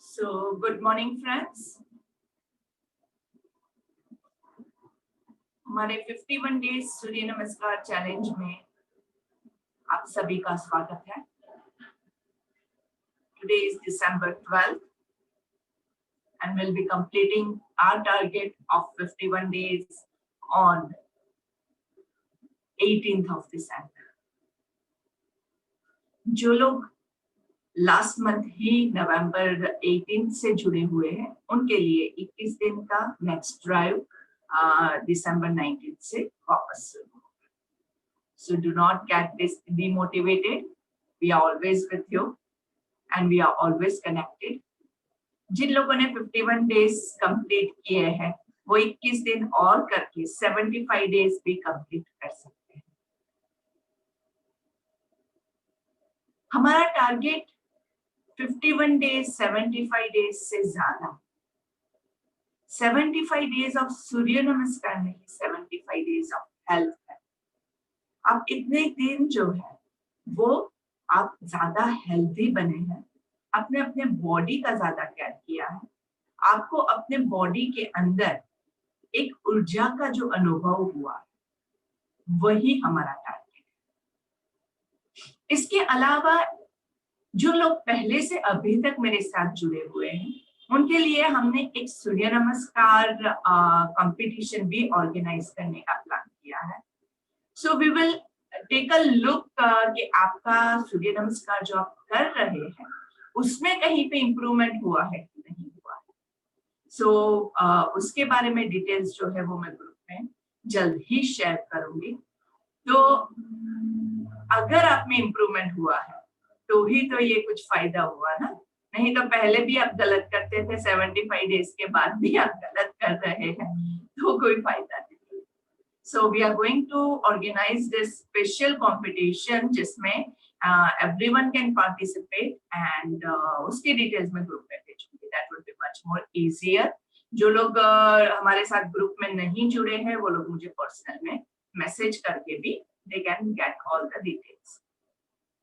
So, good morning friends. हमारे 51 days सूर्य नमस्कार challenge में आप सभी का स्वागत है. Today is December 12th and we'll be completing our target of 51 days on 18th of December. जो लोग लास्ट मंथ ही नवंबर 18 से जुड़े हुए हैं उनके लिए 21 दिन का नेक्स्ट ड्राइव December 19 से वापस शुरू होगा. So do not get demotivated. We are always with you and we are always connected. जिन लोगों ने 51 डेज कंप्लीट किए हैं वो 21 दिन और करके 75 डेज भी कंप्लीट कर सकते हैं. हमारा टारगेट 51 डेज 75 डेज से ज्यादा 75 डेज ऑफ सूर्य नमस्कार नहीं, 75 डेज ऑफ हेल्थ है. आप इतने दिन जो है वो आप ज्यादा हेल्दी बने हैं, अपने अपने बॉडी का ज्यादा केयर किया है, आपको अपने बॉडी के अंदर एक ऊर्जा का जो अनुभव हुआ वही हमारा टारगेट है. इसके अलावा जो लोग पहले से अभी तक मेरे साथ जुड़े हुए हैं उनके लिए हमने एक सूर्य नमस्कार कंपटीशन भी ऑर्गेनाइज करने का प्लान किया है. So we will take a look कि आपका सूर्य नमस्कार जो आप कर रहे हैं उसमें कहीं पे इम्प्रूवमेंट हुआ है कि नहीं हुआ है. सो उसके बारे में डिटेल्स जो है वो मैं ग्रुप में जल्द ही शेयर करूंगी. तो अगर आप में इम्प्रूवमेंट हुआ है तो ही तो ये कुछ फायदा हुआ ना, नहीं तो पहले भी आप गलत करते थे, 75 डेज के बाद भी आप गलत कर रहे हैं तो कोई फायदा नहीं. So we are going to organise this special competition जिसमें एवरीवन कैन पार्टिसिपेट एंड उसकी डिटेल्स में ग्रुप में भेजूंगी. That would be much more easier. जो लोग हमारे साथ ग्रुप में नहीं जुड़े हैं वो लोग मुझे पर्सनल में मैसेज करके भी they can get all the details.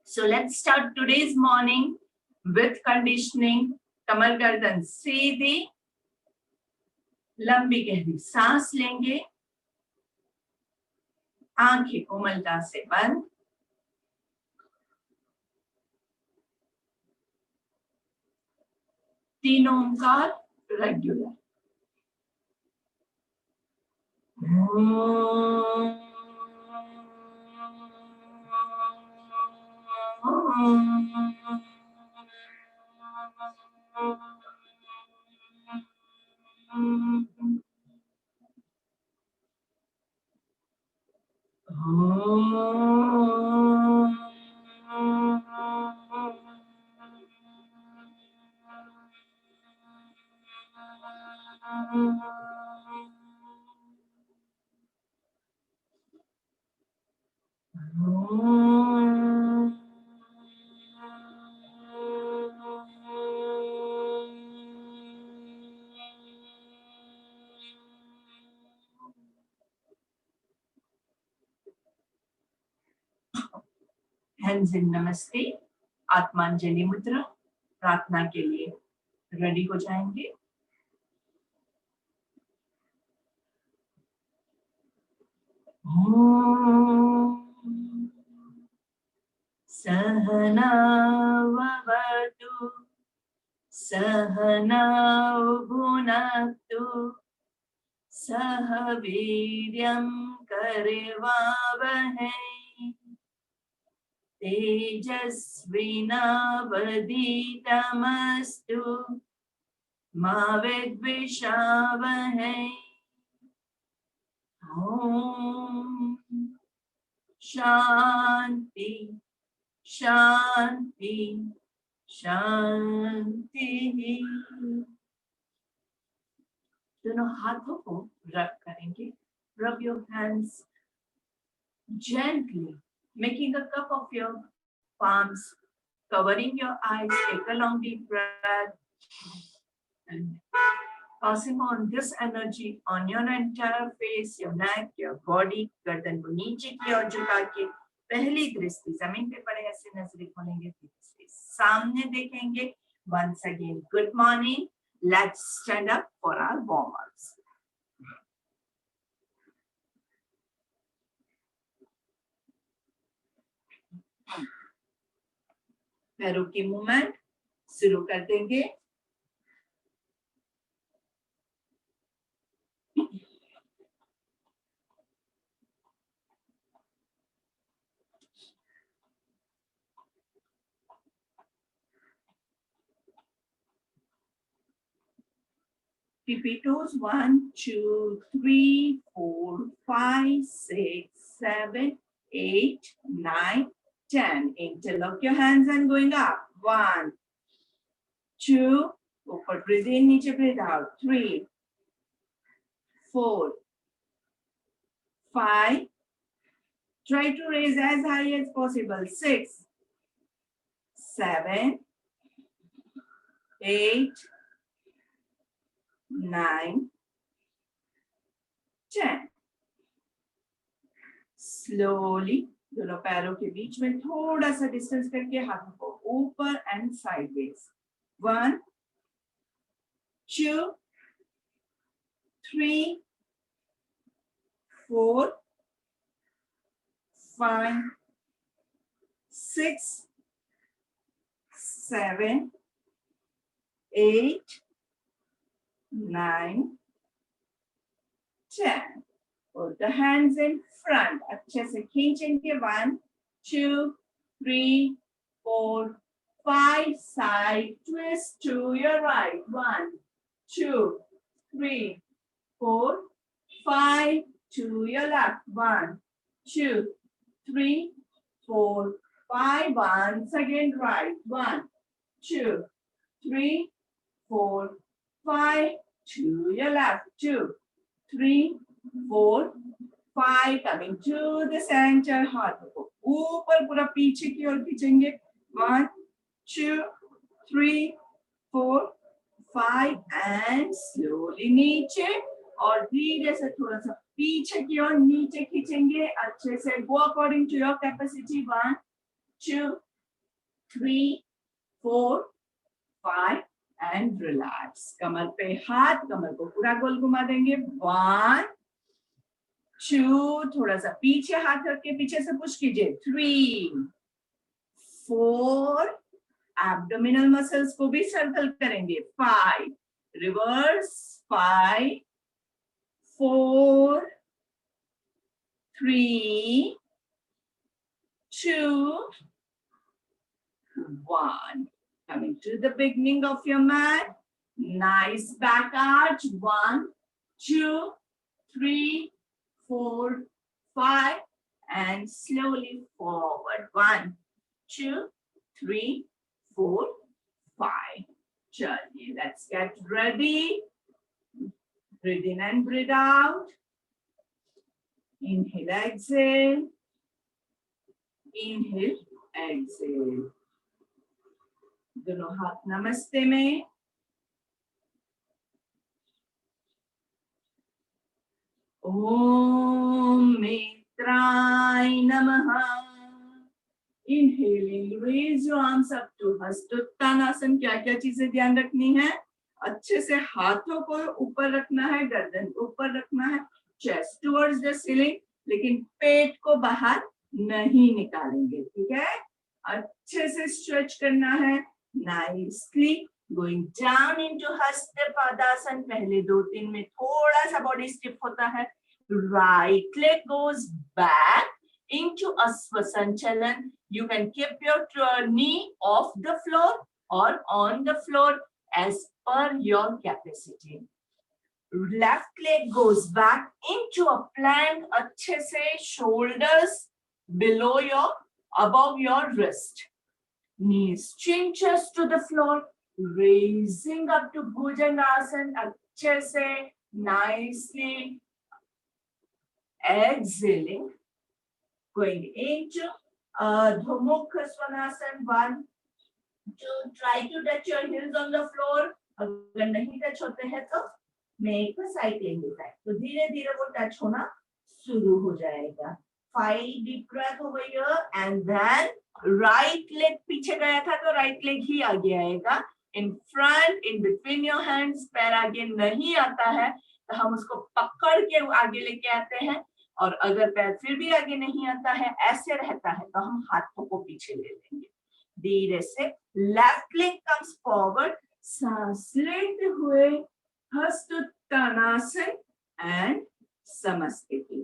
So let's start today's morning with conditioning. कमर गर्दन सीधी, लंबी गहरी सांस लेंगे, आंखें कोमलता से बंद. तीन ओंकार रेगुलर. Hands in नमस्ते, आत्मांजलि मुद्रा. प्रार्थना के लिए रेडी हो जाएंगे. सहना ववतु सहना भुनक्तु सह वीर्यं करवावहै तेजस्विनावधीतमस्तु मा विद्विषावहै. ओम शांति शांति शांति. दोनों हाथों को रब करेंगे. Rub your hands gently, making a cup of your palms, covering your eyes. Take a long deep breath and passing on this energy on your entire face, your neck, your body. गर्दन को नीचे की ओर झुका के पहली दृष्टि जमीन पे पड़े ऐसे नजरें खोलेंगे. सामने देखेंगे, Once again, good morning. Let's stand up for our warm-ups. पैरों की मूवमेंट शुरू कर देंगे. Repeat those 1, 2, 3, 4, 5, 6, 7, 8, 9, 10. Interlock your hands and going up. 1, 2, ऊपर breathe in, नीचे breathe out. 3, 4, 5. Try to raise as high as possible. 6, 7, 8, 9, 10. Slowly दोनों पैरों के बीच में थोड़ा सा डिस्टेंस करके हाथों को ऊपर and sideways. 1, 2, 3, 4, 5, 6, 7, 8, 9, 10. Put the hands in front. अच्छे से खींचेंगे. 1, 2, 3, 4, 5. Side twist to your right. 1, 2, 3, 4, 5. To your left. 1, 2, 3, 4, 5. Once again right. 1, 2, 3, 4, 5. To your left. 2, 3, 4, 5. Coming to the center. हाथों को ऊपर पूरा पीछे की ओर खींचेंगे. 1, 2, 3, 4, 5 and slowly नीचे और धीरे से थोड़ा सा पीछे की ओर नीचे खींचेंगे. अच्छे से go according to your capacity. 1, 2, 3, 4, 5 and relax. कमर पे हाथ, कमर को पूरा गोल घुमा देंगे. 1, 2, थोड़ा सा पीछे हाथ रख के पीछे से पुश कीजिए. 3, 4, एब्डोमिनल मसल्स को भी सर्कल करेंगे. 5, reverse. 5, 4, 3, 2, 1. Coming to the beginning of your mat. Nice back arch. 1, 2, 3, 4, 5 and slowly forward. 1, 2, 3, 4, 5. Chaliye, let's get ready. Breathe in and breathe out. Inhale, exhale. Inhale, exhale. दोनों हाथ नमस्ते में. ओम मित्राय नमः. Inhaling, raise your arms up to हस्तोत्तानासन. क्या क्या चीजें ध्यान रखनी है? अच्छे से हाथों को ऊपर रखना है, गर्दन ऊपर रखना है, चेस्ट टुवर्ड्स द सीलिंग, लेकिन पेट को बाहर नहीं निकालेंगे. ठीक है? अच्छे से स्ट्रेच करना है. Nicely going down into Hastapadasana. पहले 2-3 में थोड़ा सा बॉडी स्टिफ होता है. Right leg goes back into Asvasanchalan. You can keep your knee off the floor or on the floor as per your capacity. Left leg goes back into a plank. अच्छे से shoulders above your wrist. Knees chin chest to the floor. Raising up to Bhujangasana. अच्छे से nicely exhaling. Going into Adho Svanasana. 1, 2. Try to touch your heels on the floor. अगर नहीं touch होते हैं तो make a side angle back. तो धीरे धीरे वो टच होना शुरू हो जाएगा. 5 deep breath over here and then right leg पीछे गया था तो right leg ही आगे आएगा. In front, in between your hands. पैर आगे नहीं आता है तो हम उसको पकड़ के आगे लेके आते हैं, और अगर पैर फिर भी आगे नहीं आता है, ऐसे रहता है, तो हम हाथों को पीछे ले लेंगे। धीरे से लेफ्ट लेग कम्स फॉरवर्ड, सांस लेते हुए Hastottanasana and Samasthiti.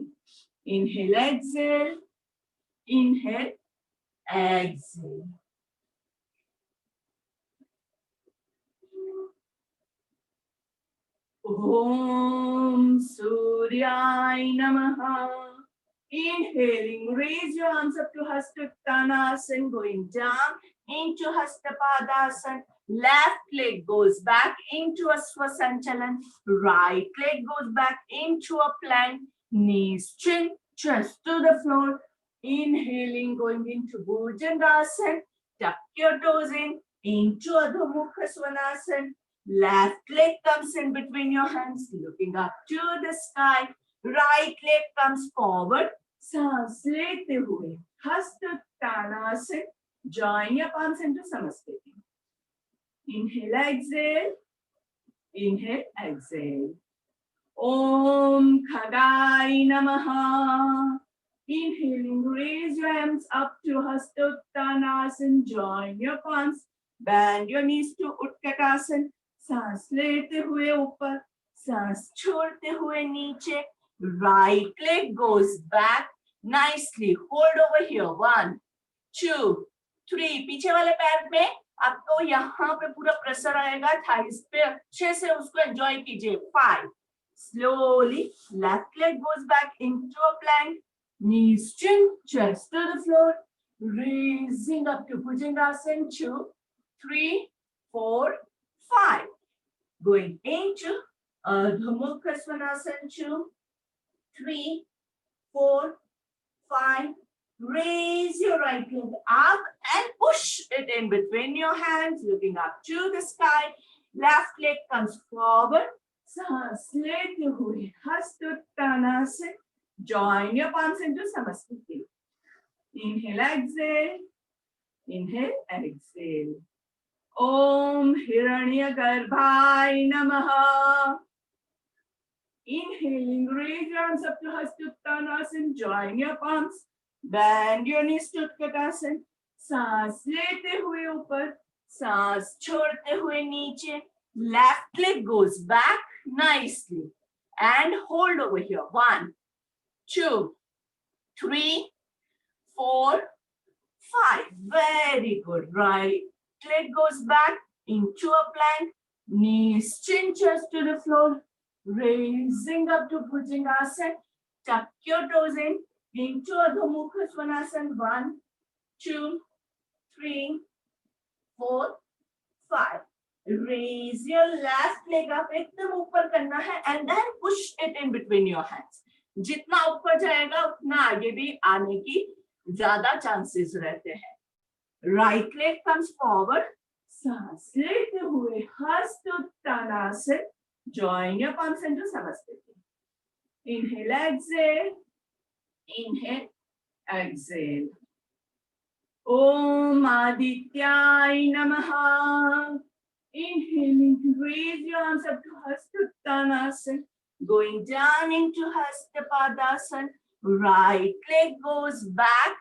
Inhale exhale, inhale exhale. Om Suryaya Namaha. Inhaling, raise your arms up to Hastottanasana, going down into Hastapadasana. Left leg goes back into a Swasanchalan. Right leg goes back into a plank. Knees, chin, chest to the floor. Inhaling, going into Bhujangasana. Tuck your toes in, into Adho Mukha Svanasana. Left leg comes in between your hands, looking up to the sky. Right leg comes forward. सांस लेते हुए हस्तोत्तानासन, join your palms into Samasthiti. Inhale, exhale. Inhale, exhale. Om Khagaya Namaha. Inhaling, raise your arms up to Hastottanasana, join your palms, bend your knees to Utkatasana. सांस लेते हुए ऊपर, सांस छोड़ते हुए नीचे. Right leg goes back nicely. Hold over here. 1, 2, 3. पीछे वाले पैर में आपको यहाँ पे पूरा प्रेशर आएगा, थाइस पे अच्छे से उसको एंजॉय कीजिए. 5. Slowly, left leg goes back into a plank. Knees chin, chest to the floor. Raising up to Bhujangasana. 2, 3, 4, 5. Going into Adho Mukha Svanasana. 2, 3, 4, 5. Raise your right leg up and push it in between your hands, looking up to the sky. Left leg comes forward. सांस लेते हुए हस्तोत्तानासन, join your palms into Samasthiti. Inhale, exhale. Inhale, exhale. Om Hiranyagarbhaya Namaha. Inhaling, raise your arms up to Hastottanasana, join your palms, bend your knees to Utkatasana. सांस लेते हुए ऊपर, सांस छोड़ते हुए नीचे. Left leg goes back nicely and hold over here. 1, 2, 3, 4, 5. Very good. Right leg goes back into a plank. Knees, chin, chest to the floor. Raising up to Bhujangasana. Tuck your toes in into Adho Mukha Svanasana. 1, 2, 3, 4, 5. Raise your left leg up, एकदम ऊपर करना है, and then push it in between your hands. जितना ऊपर जाएगा उतना आगे भी आने की ज्यादा चांसेस रहते हैं. Right leg comes forward. सांस लेते हुए हस्तोत्तानासन, join your palms into Samasthiti. Inhale, exhale. Inhale, exhale. Om Adityaya Namaha. Inhaling, raise your arms up to Hastottanasana, going down into Hastapadasana. Right leg goes back.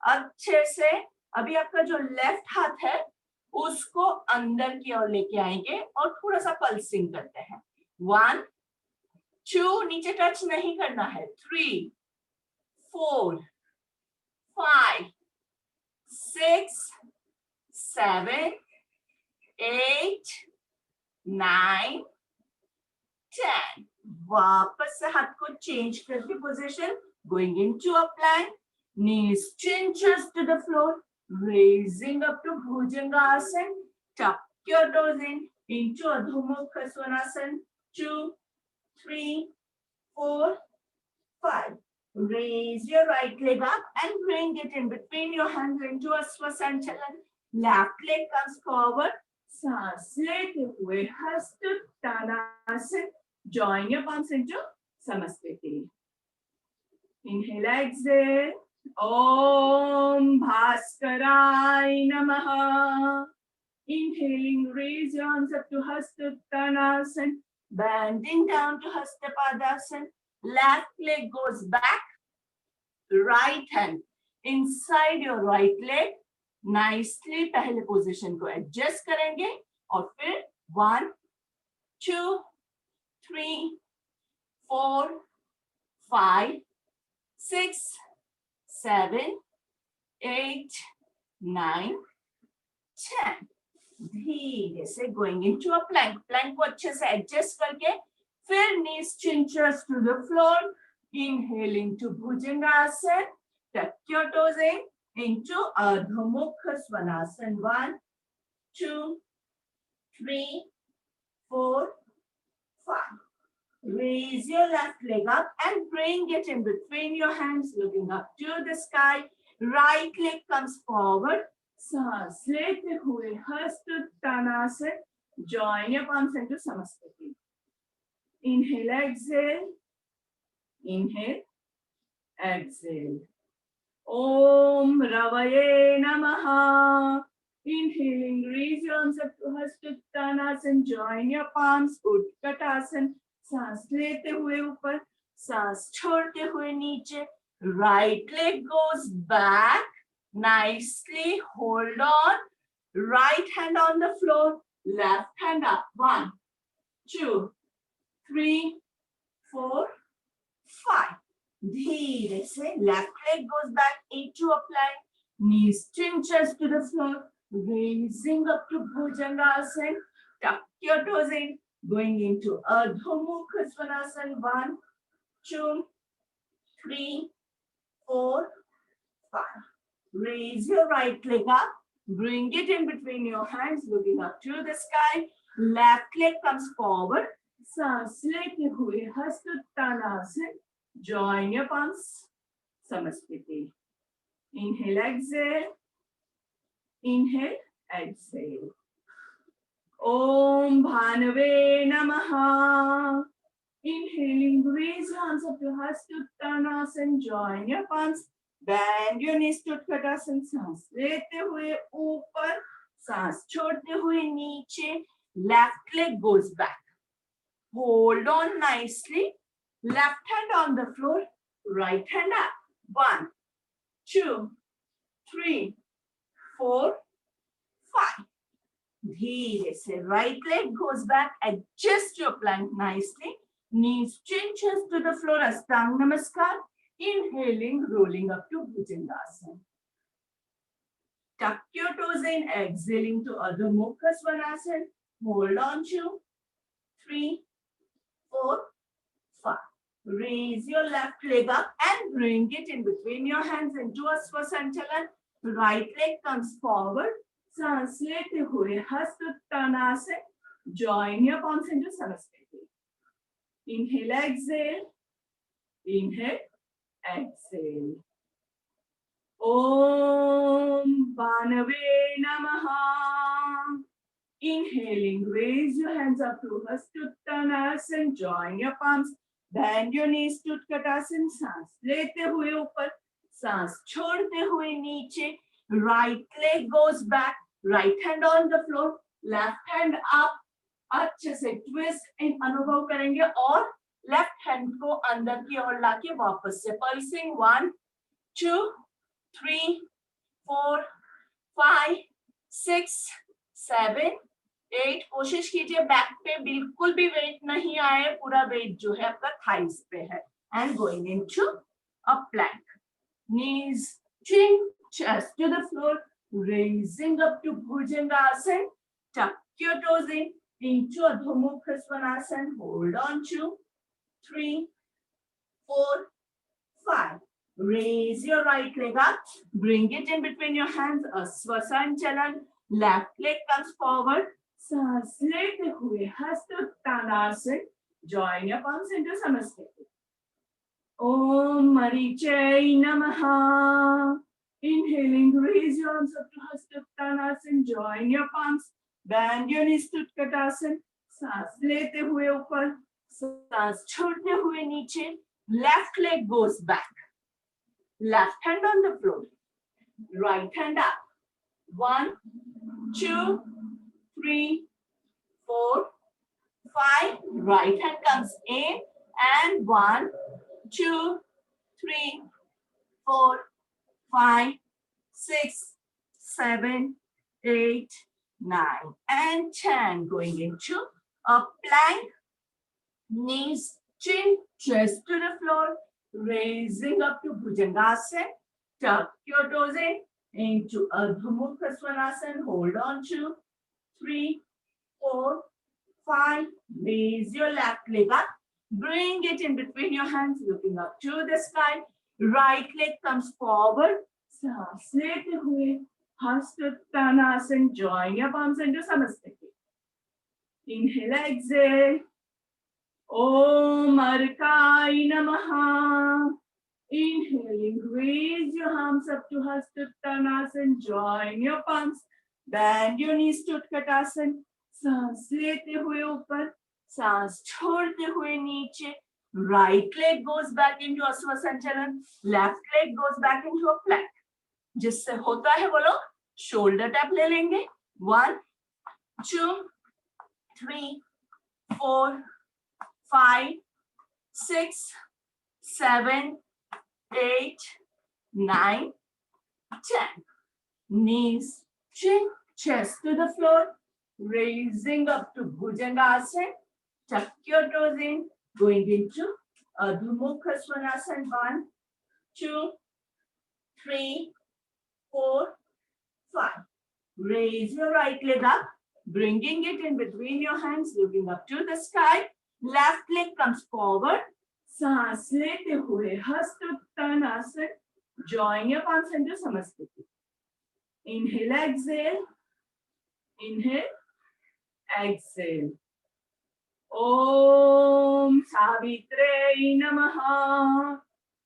अच्छे से अभी आपका जो left हाथ है उसको अंदर की ओर लेके आएंगे और थोड़ा सा पल्सिंग करते हैं. 1, 2, नीचे टच नहीं करना है. 3, 4, 5, 6, 7, 8, 9, 10. वापस से हाथ को चेंज करके position, going into a plank. Knees, chin, chest to the floor. Raising up to Bhujangasana. Tuck your toes in into Adho Mukha Svanasana. 2, 3, 4, 5. Raise your right leg up and bring it in between your hands into a Swasanchalan. Left leg comes forward. सांस लेते हुए हस्तोत्तानासन, join your palms into Samasthiti. Inhale, exhale. Om Bhaskaraya Namaha. Inhaling, raise your arms up to Hastottanasana, bending down to Hastapadasana. Left leg goes back, right hand inside your right leg. Nicely पहले position को adjust करेंगे और फिर 1, 2, 3, 4, 5, 6, 7, 8, 9, 10. धीरे से going into a plank. Plank को अच्छे से adjust करके फिर knees chinchas to the floor. Inhaling to Bhujangasana. Tuck your toes into Ardha Mukha Svanasana. 1, 2, 3, 4, 5. Raise your left leg up and bring it in between your hands, looking up to the sky. Right leg comes forward. सांस लेते हुए हस्तोत्तानासन. Join your palms into Samasthiti. Inhale, exhale. Inhale, exhale. Om Ravaye Namaha. Inhaling, raise your arms up to Hastottanasana. Join your palms, Utkatasana. सांस लेते हुए ऊपर, सांस छोड़ते हुए नीचे. Right leg goes back. Nicely hold on. Right hand on the floor. Left hand up. 1, 2, 3, 4, 5. धीरे से left leg goes back into a plank. Knees chinchas to the floor. Raising up to Bhujangasana. Tuck your toes in. Going into Ardha Mukha Svanasana. 1, 2, 3, 4, 5. Raise your right leg up. Bring it in between your hands, looking up to the sky. Left leg comes forward. सांस लेते हुए हस्तोत्तानासन. Join your palms. Samasthiti. Inhale, exhale. Inhale, exhale. Om Bhanave Namaha. Inhaling, raise your arms up to Hastottanasana. Join your palms. Bend your knees to Utkatasana. सांस लेते हुए ऊपर, सांस छोड़ते हुए नीचे. Left leg goes back. Hold on nicely. Left hand on the floor, right hand up. 1, 2, 3, 4, 5. धीरे से right leg goes back. Adjust your plank nicely. Knees chinchas to the floor. Astanga Namaskar. Inhaling, rolling up to Bhujangasana. Tuck your toes in. Exhaling to Ardha Mukha Svanasana. Hold on 2, 3, 4, 5. Raise your left leg up and bring it in between your hands into a Swasanchalan. Right leg comes forward. सांस लेते हुए हस्तोत्तानासन. Join your palms into Samasthiti. Inhale, exhale. Inhale, exhale. Om Bhanave Namaha. Inhaling, raise your hands up to Hastottanasana. Join your palms. Bend your knees to Utkatasana. सांस लेते हुए ऊपर, सांस छोड़ते हुए नीचे. Right leg goes back. Right hand on the floor. Left hand up. अच्छे से twist in अनुभव करेंगे और left hand को अंदर की ओर लाके वापस से pulsing. 1, 2, 3, 4, 5, 6, 7, 8. कोशिश कीजिए बैक पे बिल्कुल भी वेट नहीं आए. पूरा वेट जो है आपका थाइस पे है. And going into a plank. Knees chin, chest to the floor. Raising up to Bhujangasana. Tuck your toes in into Ardha Mukha Svanasana. Hold on 2, 3, 4, 5. Raise your right leg up. Bring it in between your hands. A Swasanchalan. Left leg comes forward. सांस लेते हुए हस्तोत्तानासन. Join your palms into Samasthiti. Om Marichay Namaha. Inhaling, raise your arms up to Hastottanasana. Join your palms. Bend your knees to Utkatasana. सांस लेते हुए ऊपर, सांस छोड़ते हुए नीचे. Left leg goes back. Left hand on the floor. Right hand up. 1, 2, 3, 4, 5. Right hand comes in and 1, 2, 3, 4, 5, 6, 7, 8, 9, and 10. Going into a plank. Knees, chin, chest to the floor. Raising up to Bhujangasana. Tuck your toes in into Ardha Mukha Svanasana. Hold on to 3, 4, 5. Raise your left leg up. Bring it in between your hands, looking up to the sky. Right leg comes forward. सांस लेते हुए Hastottanasana. Join your palms into Samasthiti. Inhale, exhale. Om Arkai Namaha. Inhaling, raise your arms up to Hastottanasana. Join your palms. Bend your knees to Utkatasana. सांस लेते हुए ऊपर, सांस छोड़ते हुए नीचे. Right leg goes back into Asva Sanchalan. Left leg goes back into a plank. जिससे होता है वो लोग शोल्डर टैप ले लेंगे. 1, 2, 3, 4, 5, 6, 7, 8, 9, 10. Knees, chin, chest to the floor. Raising up to Bhujangasana. Tuck your toes in. Going into Ardha Mukha Svanasana. 1, 2, 3, 4, 5. Raise your right leg up. Bringing it in between your hands. Looking up to the sky. Left leg comes forward. सांस लेते हुए Hastottanasana. Join your palms into Samasthiti. Inhale, exhale. Inhale, exhale. Om Savitre Namaha.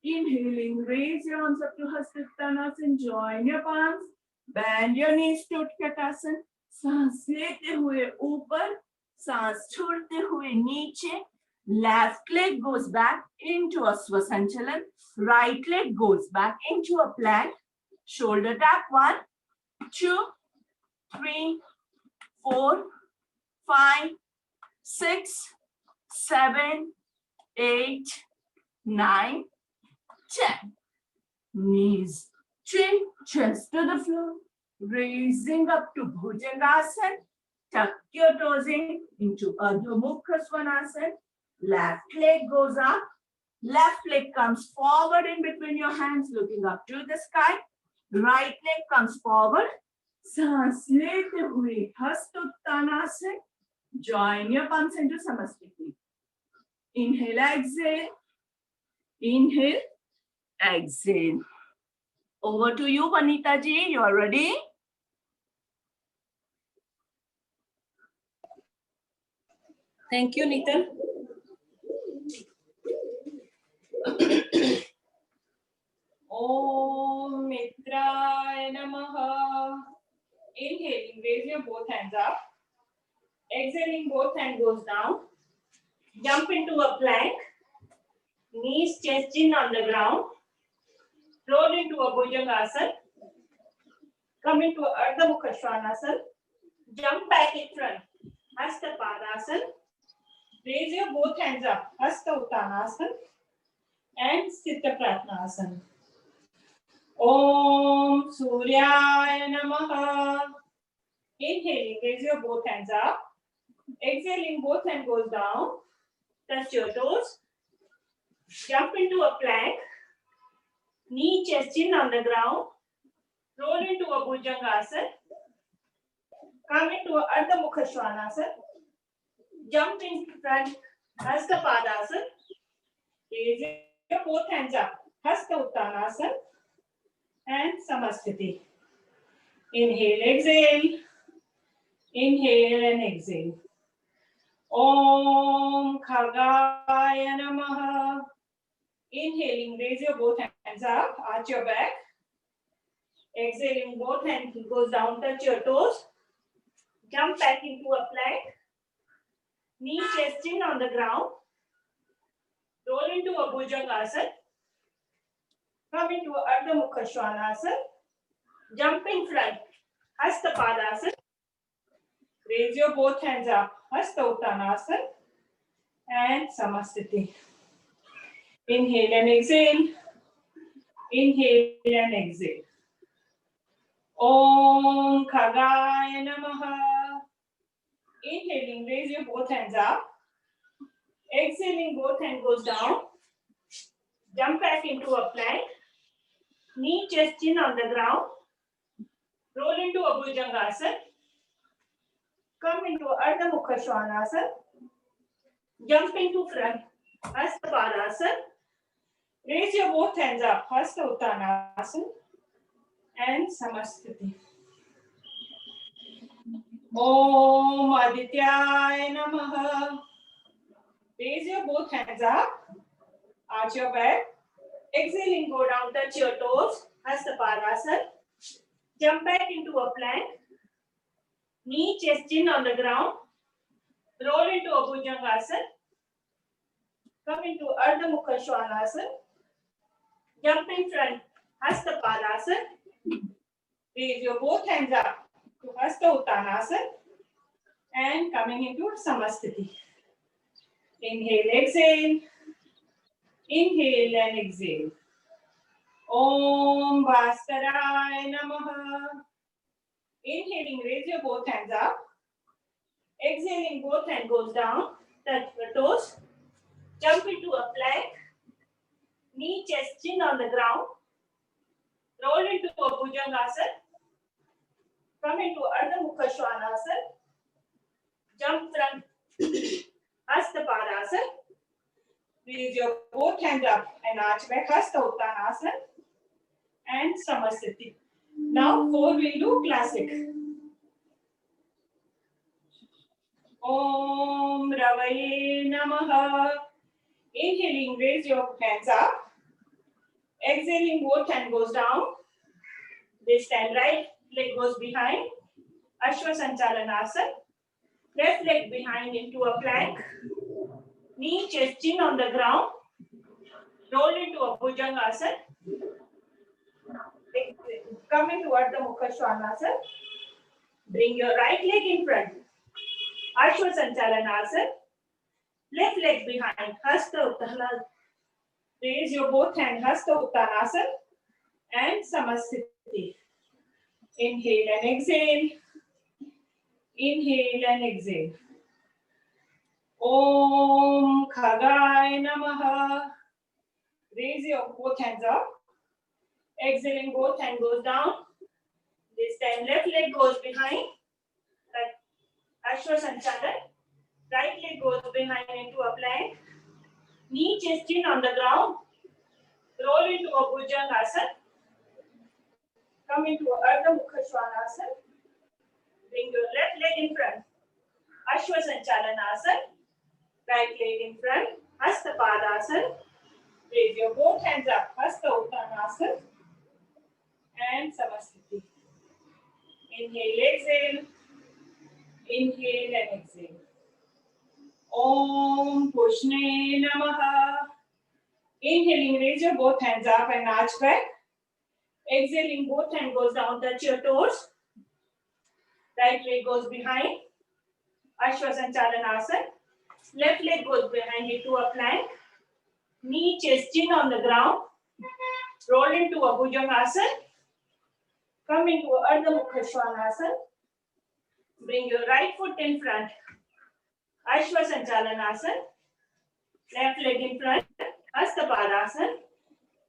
Inhaling, raise your arms up to Hastottanasana. Join your palms. Bend your knees to Utkatasana. सांस लेते हुए ऊपर, सांस छोड़ते हुए नीचे. Left leg goes back into a Svasanchalan. Right leg goes back into a plank. Shoulder tap. 1, 2, 3, 4, 5, 6, 7, 8, 9, 10. Knees, chin, chest to the floor. Raising up to Bhujangasana. Tuck your toes in into Ardha Mukha Svanasana. Left leg goes up. Left leg comes forward in between your hands, looking up to the sky. Right leg comes forward. सांस लेते हुए Hastottanasana. Join your palms into Samasthiti. Inhale, exhale. Inhale, exhale. Over to you, Vanita ji. You are ready? Thank you, Nitin. Om Mitraya Namaha. Inhaling, raise your both hands up. Exhaling, both hands goes down. Jump into a plank. Knees, chest, chin on the ground. Roll into a Bhujangasana. Come into Ardha Mukha Svanasana. Jump back in front. Hasta Padasana. Raise your both hands up. Hasta Uttanasana. And Siddha Pratnasana. Om Suryaya Namaha. Inhaling, raise your both hands up. Exhaling, both hands goes down. Touch your toes. Jump into a plank. Knee, chest, chin on the ground. Roll into a Bhujangasana. Come into a Ardha Mukha Svanasana. Jump in front. Hasta Padasana. Raise your both hands up. Hasta Uttanasana. And Samasthiti. Inhale, exhale. Inhale and exhale. Om Khagaya Namaha. Inhaling, raise your both hands up, arch your back. Exhaling, both hands goes down, touch your toes. Jump back into a plank. Knee, chest, chin on the ground. Roll into a Bhujangasana. Come into a Ardha Mukha Svanasana. Jump in front. Hasta Padasana. Raise your both hands up. Hasta Uttanasana and Samasthiti. Inhale and exhale. Inhale and exhale. Om Khagaya Namaha. Inhaling, raise your both hands up. Exhaling, both hands goes down. Jump back into a plank. Knee, chest, chin on the ground. Roll into a Bhujangasana. Come into Ardha Mukha Svanasana. Jump into front. Hasta Padasana. Raise your both hands up. Hasta Uttanasana and Samasthiti. Om Adityaya Namaha. Raise your both hands up. Arch your back. Exhaling, go down, touch your toes. Hasta Padasana. Jump back into a plank. Knee, chest, chin on the ground. Roll into a Bhujangasana. Come into Ardha Mukha Svanasana. Jump in front. Hasta Padasana. Raise your both hands up to Hasta Uttanasana. And coming into Samasthiti. Inhale, exhale. Inhale and exhale. Om Bhaskaraya Namaha. Inhaling, raise your both hands up. Exhaling, both hands goes down. Touch the toes. Jump into a plank. Knee, chest, chin on the ground. Roll into a Bhujangasana. Come into Ardha Mukha Svanasana. Jump front. Hasta Padasana. Raise your both hands up and arch back. Hasta Uttanasana and Samasthiti. Now 4 we'll do classic. Om Ravaye Namaha. Inhaling, raise your hands up. Exhaling, both hand goes down. This time right leg goes behind. Ashwa Sanchalanasana. Left leg behind into a plank. Knee, chest, chin on the ground. Roll into a Bhujangasana. Come into Ardha Mukha Svanasana. Bring your right leg in front. Ashwa Sanchalanasana. Left leg behind. Hasta Uttanasana. Raise your both hands. Hasta Uttanasana and Samasthiti. Inhale and exhale. Inhale and exhale. Om Khagaya Namaha. Raise your both hands up. Exhaling, both hand goes down. This time left leg goes behind. Ashwa Sanchalan. Right leg goes behind into a plank. Knee, chest, chin on the ground. Roll into a Bhujangasana. Come into Ardha Mukha Svanasana. Bring your left leg in front. Ashwa Sanchalanasana. Right leg in front. Hasta Padasana. Raise your both hands up. Hasta Uttanasana and Samasthiti. Inhale, exhale. Inhale and exhale. Om Pushne Namaha. Inhaling, raise your both hands up and arch back. Exhaling, both hand goes down, touch your toes. Right leg goes behind. Ashwa Sanchalanasana. Left leg goes behind into a plank. Knee, chest, chin on the ground. Roll into a Bhujangasana. Come into Ardha Mukha Svanasana. Bring your right foot in front. Ashwa Sanchalanasana. Left leg in front. Hasta Padasana.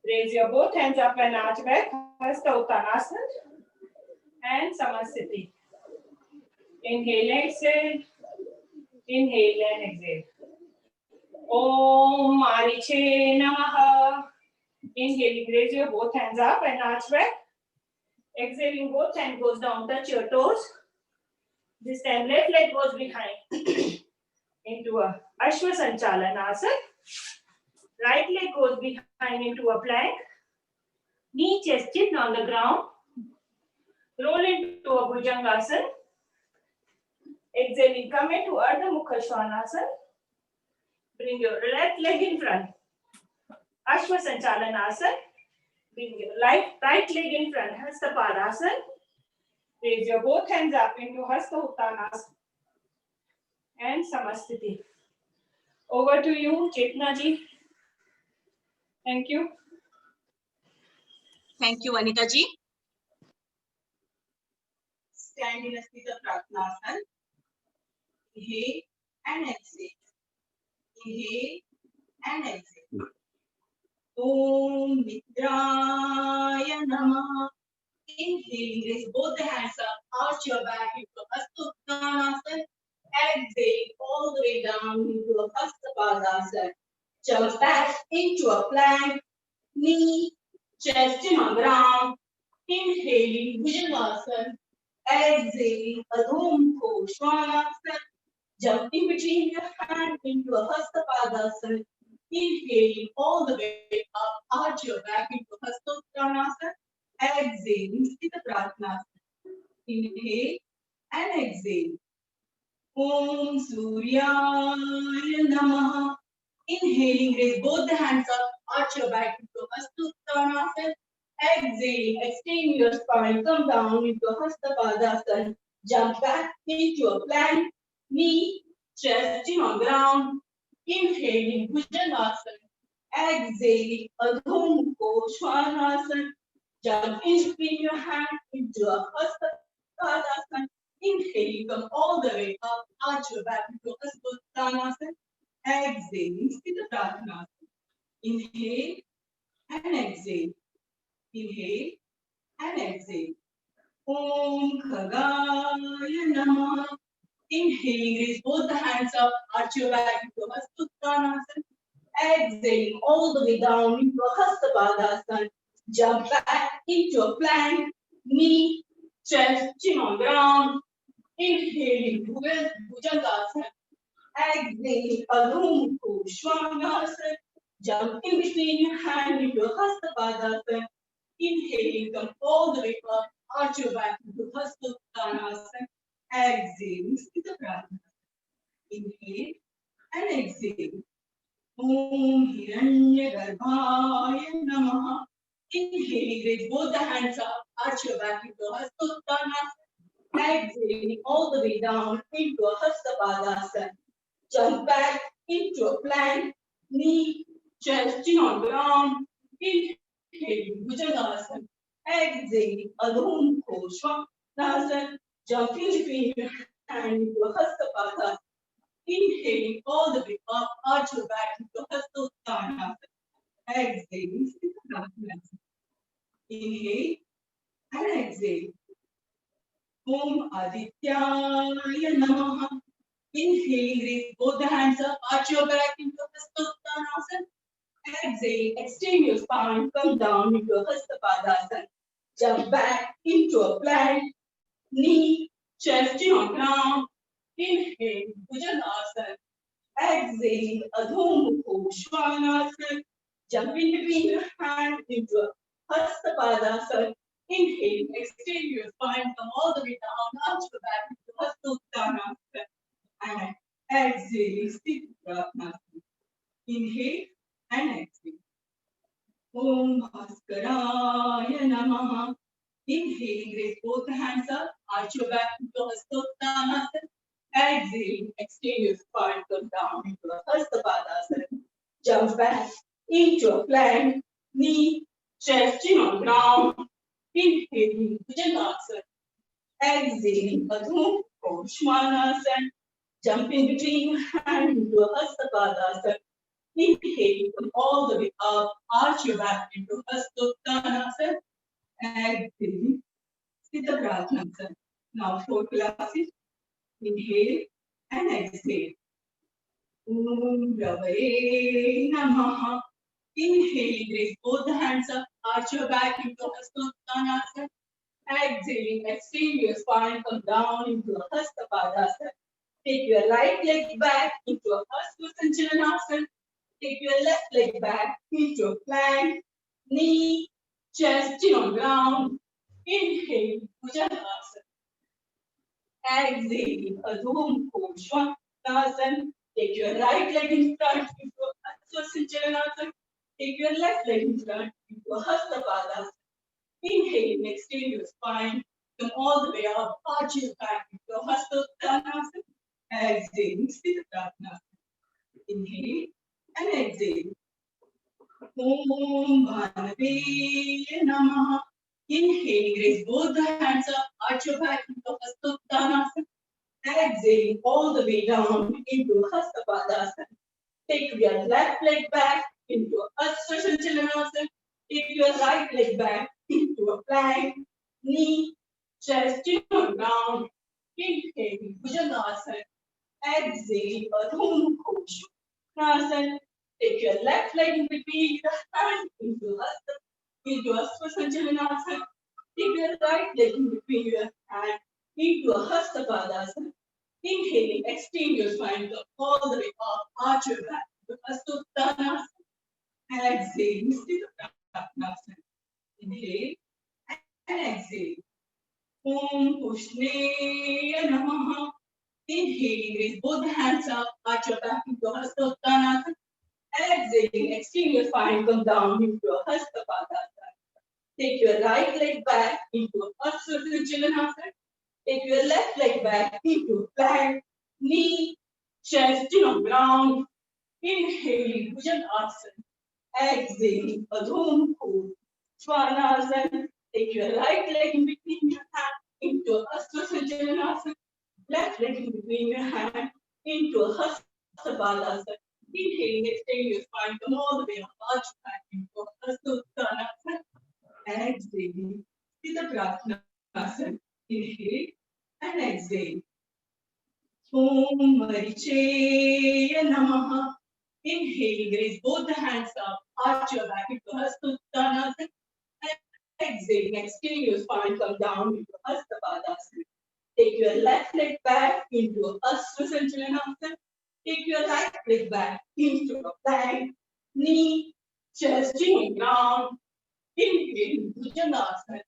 Raise your both hands up and arch back. Hasta Uttanasana and Samasthiti. Inhale, exhale. Inhale and exhale. Om Mariche Namaha. Inhaling, raise your both hands up and arch back. Exhaling, both hand goes down, touch your toes. This time left leg goes behind into a Ashwa Sanchalanasana. Right leg goes behind into a plank. Knee, chest, chin on the ground. Roll into a Bhujangasana. Exhaling, come into Ardha Mukha Svanasana. Bring your left leg in front. Ashwa Sanchalanasana. Bring your right leg in front. Hasta Padasana. Raise your both hands up into Hasta Uttanasana and Samasthiti. Over to you, Chetna ji. Thank you. Thank you, Anita ji. Stand in a Sthita Pratnasana. Inhale and exhale. Inhale and exhale. Om Nidraya Namah. Inhale, raise both the hands up, arch your back into Hasta Uttanasana. Exhale all the way down into a Hasta Padasana. Jump back into a plank, knee, chest in on ground. Inhaling Bhujangasana. Exhaling Adho Mukha Svanasana. Jump in between your hands into a Hasta Padasana. Inhaling all the way up, arch your back into Hasta Uttanasana. Exhaling Sthita Pratnasana. Inhale and exhale. Om Suryaya Namaha. Inhaling, raise both the hands up, arch your back into Hasta Uttanasana. Exhaling, extend your spine, come down into Hasta Padasana. Jump back into a plank, knee, chest in on ground. Inhaling, Bhujangasana. Exhaling, Adho Mukha Svanasana. Jump in between your hands into a Hasta Padasana. Inhaling, come all the way up, arch your back into Hasta Uttanasana. Exhaling, Sthita Pratnasana. Inhale and exhale. Inhale and exhale. Om Khagaya Namah. Inhaling, raise both the hands up, arch your back into Hasta Uttanasana. Exhaling all the way down into a Hasta Padasana. Jump back into a plank, knee, chest, chin on ground. Inhaling, Bhujangasana. Exhaling, Adho Mukha Svanasana. Jump in between your hand into Hasta Padasana. Inhaling, come all the way up, arch your back into Hasta Uttanasana. Exhaling, Sthita Pratnasana. Inhale and exhale. Om Hiranyagarbhaya Namaha. Inhaling, raise both the hands up, arch your back into Hasta Uttanasana. Exhaling all the way down into a Hasta Padasana. Jump back into a plank, knee, chest, chin on ground. Inhaling, Bhujangasana. Exhaling, Adho Mukha Svanasana. Jump in between your hands into a Hasta Padasana. Inhaling all the way up, arch your back into Hasta Uttanasana. Exhaling, Sthita Pratnasana. Inhale and exhale. Om Adityaya Namaha. Inhaling, raise both the hands up, arch your back into Hasta Uttanasana. Exhale, extend your spine, come down into a Hasta Padasana. Jump back into a plank, knee, chest, chin on ground. Inhale, Bhujangasana. Exhale, Adho Mukha Svanasana. Jump in between your hands into a Hasta Padasana. Inhale, extend your spine, come all the way down, arch your back into Hasta Uttanasana. And exhale, Sthita Pratnasana. Inhale and exhale. Om Bhaskaraya Namaha. Inhaling, raise both hands up, arch your back into Hasta Uttanasana. Exhaling, extend your spine, come down into a Hasta Padasana. Jump back into a plank, knee, chest, chin on ground. Inhaling, Bhujangasana. Exhaling, Adho Mukha Svanasana. Jump in between your hands into a Hasta Padasana. Inhale, come all the way up, arch your back into Hasta Uttanasana. Exhaling, Sthita Pratnasana. Now 4 classes. Inhale and exhale. Om Ravaye Namaha. Inhaling, raise both the hands up, arch your back into Hasta Uttanasana. Exhaling, extend your spine, come down into a Hasta Padasana. Take your right leg back into a Hasta Sanchalanasana. Take your left leg back into a plank, knee, chest, chin on ground. Inhale, Bhujangasana. Exhale, Adho Mukha Svanasana. Take your right leg in front into a Hasta Sanchalanasana. Take your left leg in front into a Hasta Padasana. Inhale, extend your spine, come all the way up, arch your back into a Hasta Uttanasana. Exhale, Exhaling, Sthita Pratnasana. Inhale and exhale. Om Bhanave Namaha. Inhaling, raise both the hands up, arch your back into Hasta Uttanasana. Exhaling all the way down into Hasta Padasana. Take your left leg back into Astra Sanchalanasana. Take your right leg back into a plank. Knee, chest, chin on ground. Inhale, Bhujangasana. Exhale, Adho Mukha Svanasana. Take your left leg in between your hands into Astra Sanchalanasana. Take your right leg in between your hands into a Hasta Padasana. Inhaling, extend your spine all the way up, arch your back to Hasta Uttanasana. Exhaling, Sthita Pratnasana. Inhale and exhale. Om Pushne Namaha. Inhaling, raise both the hands up, arch your back into Hasta Uttanasana. Exhaling, extend your spine, come down into a Hasta Padasana. Take your right leg back into Astra Sanchalanasana. Take your left leg back into plank, knee, chest, chin on ground. Inhaling, Bhujangasana. Exhaling, Adho Mukha Svanasana. Take your right leg in between your hands into Astra Sanchalanasana. Left leg in between your hands into a Hasta Padasana. Inhaling, extend your spine, come all the way up, arch back into Hasta Uttanasana. Exhaling, Sthita Pratnasana. Inhale and exhale. Om Maricheya Namaha. Inhaling, raise both the hands up, arch your back into Hasta Uttanasana. Exhaling, extend your spine, come down into Hasta Padasana. Take your left leg back into Astra Sanchalanasana. Take your right leg back into a plank, knee, chest, chin on ground. Inhale, Bhujangasana.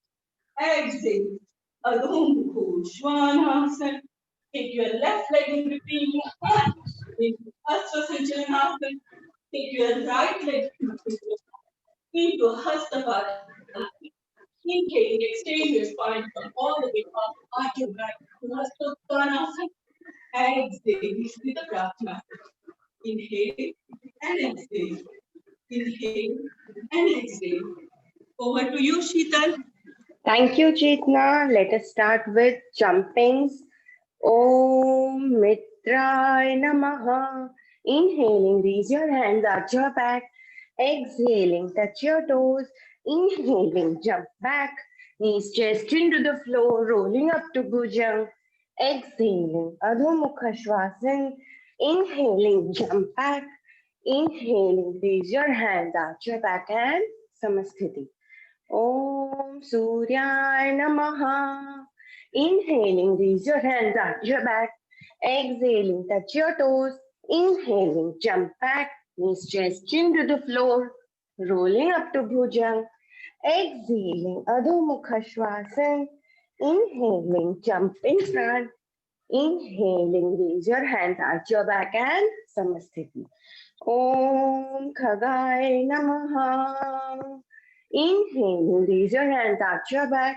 Exhale, Adho Mukha Svanasana. Take your left leg in between your hands into Astra Sanchalanasana. Take your right leg into Hasta Padasana. Inhale, extend your spine from all the way up, arch your back to Hasta Uttanasana. Exhale, Sthita Pratnasana. Inhale and exhale. Inhale and exhale. Over to you, Sheetal. Thank you, Chetna. Let us start with jumpings. Om Mitraya Namaha. Inhaling, raise your hands, arch your back. Exhaling, touch your toes. Inhaling, jump back. Knees chest into the floor, rolling up to Bhujang. Exhaling, Adho Mukha Svanasana. Inhaling, jump back. Inhaling, raise your hands, arch your back and Samasthiti. Om Suryaya Namaha. Inhaling, raise your hands, arch your back. Exhaling, touch your toes. Inhaling, jump back. Knees chest chin to the floor, rolling up to Bhujang. Exhaling, Adho Mukha Svanasana. Inhaling, jump in front. Inhaling, raise your hands, arch your back and Samasthiti. Om Khagaya Namaha. Inhaling, raise your hands, arch your back.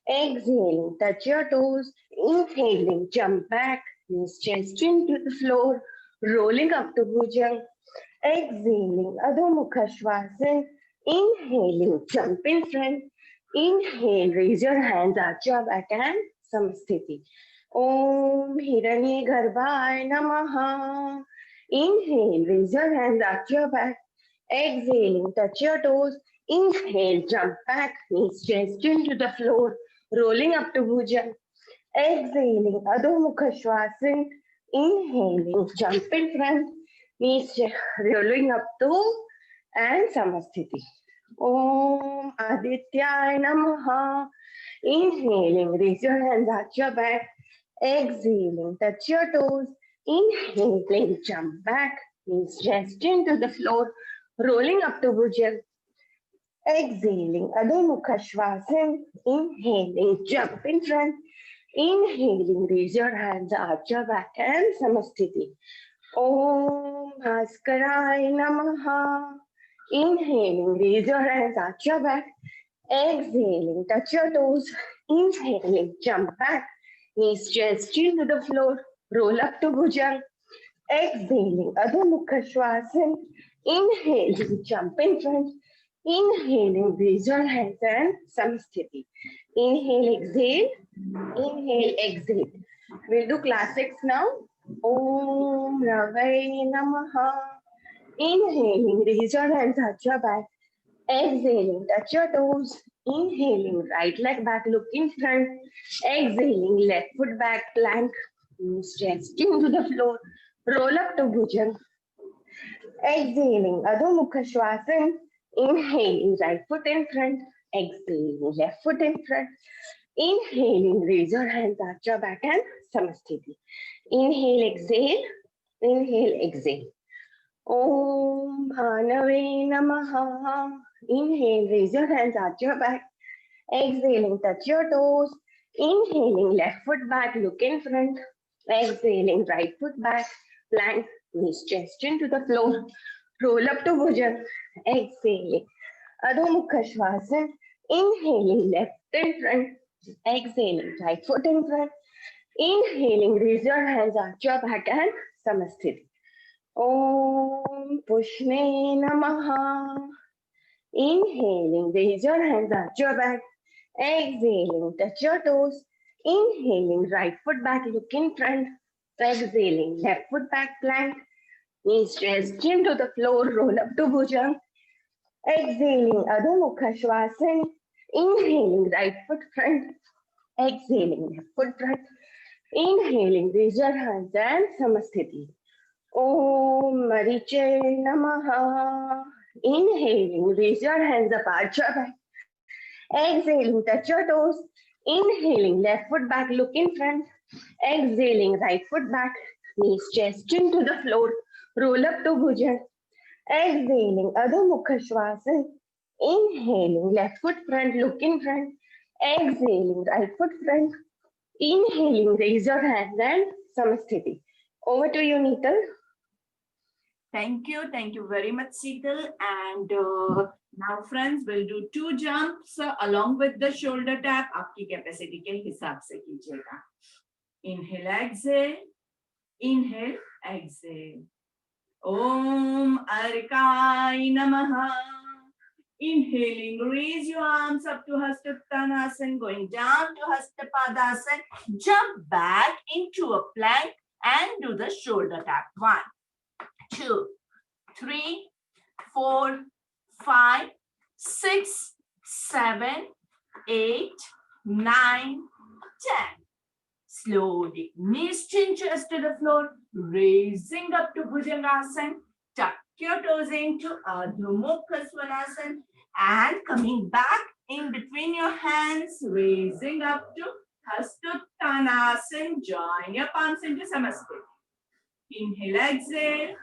Exhaling, touch your toes. Inhaling, jump back. Knees chest chin to the floor, rolling up to Bhujang. Exhaling, Adho Mukha Svanasana. Inhaling, jump in front. Inhale, raise your hands, arch your back and Samasthiti. Om Hiranye Garbhaya Namaha. Inhale, raise your hands, arch your back. Exhaling, touch your toes. Inhale, jump back, knees chest into the floor, rolling up to Bhujang. Exhaling, Adho Mukha Svanasana. Inhaling, jump in front, knees rolling up to and Samasthiti. Om Adityaya Namaha. Inhaling, raise your hands, arch your back. Exhaling, touch your toes. Inhaling, jump back, knees chest into the floor, rolling up to Bhujang. Exhaling, Adho Mukha Svanasana. Inhaling, jump in front. Inhaling, raise your hands, arch your back and Samasthiti. Om Bhaskaraya Namaha. Inhaling, raise your hands, arch your back. Exhaling, touch your toes. Inhaling, jump back. Knees chest chin to the floor. Roll up to Bhujang. Exhaling, Adho Mukha Shvasan. Inhaling, jump in front. Inhaling, raise your hands and Samsthiti. Inhale, exhale. Inhale, exhale. We'll do classics now. Om Ravai Namaha. Inhaling, raise your hands, touch your back. Exhaling, touch your toes. Inhaling, right leg back, look in front. Exhaling, left foot back, plank. Chest into the floor. Roll up to Bhujan. Exhaling, Adho Mukha Shvasan. Inhaling, right foot in front. Exhaling, left foot in front. Inhaling, raise your hands, arch your back and Samastiti. Inhale, exhale. Inhale, exhale. Om Bhanave Namaha. Inhale, raise your hands, arch your back. Exhaling, touch your toes. Inhaling, left foot back, look in front. Exhaling, right foot back, plank, knees chest into the floor. Roll up to Bhujan. Exhaling, Adho Mukha Shvasan. Inhaling, left in front. Exhaling, right foot in front. Inhaling, raise your hands, arch your back and Samastiti. Om Pushne Namaha. Inhaling, raise your hands, arch your back. Exhaling, touch your toes. Inhaling, right foot back, look in front. Exhaling, left foot back, plank. Knees chest chin to the floor, roll up to Bhujang. Exhaling, Adho Mukha Shvasan. Inhaling, right foot front. Exhaling, left foot front. Inhaling, raise your hands and Samastiti. Om Mariche Namaha. Inhaling, raise your hands up, arch your back. Exhaling, touch your toes. Inhaling, left foot back, look in front. Exhaling, right foot back, knees chest chin to the floor. Roll up to Bhujan. Exhaling, Adho Mukha Shvasan. Inhaling, left foot front, look in front. Exhaling, right foot front. Inhaling, raise your hands and Samastiti. Over to you, Neetal. Thank you very much, Seetal. And now, friends, we'll do 2 jumps along with the shoulder tap. आपकी capacity के हिसाब से कीजिएगा. Inhale, exhale. Inhale, exhale. Om Arkai Namaha. Inhaling, raise your arms up to Hastottanasana, going down to Hastapadasana. Jump back into a plank and do the shoulder tap. 1, 2, 3, 4, 5, 6, 7, 8, 9, 10. Slowly, knees chin chest to the floor, raising up to Bhujangasana. Tuck your toes into Adho Mukha Svanasana and coming back in between your hands, raising up to Hastottanasana. Join your palms into Samastiti. Inhale, exhale.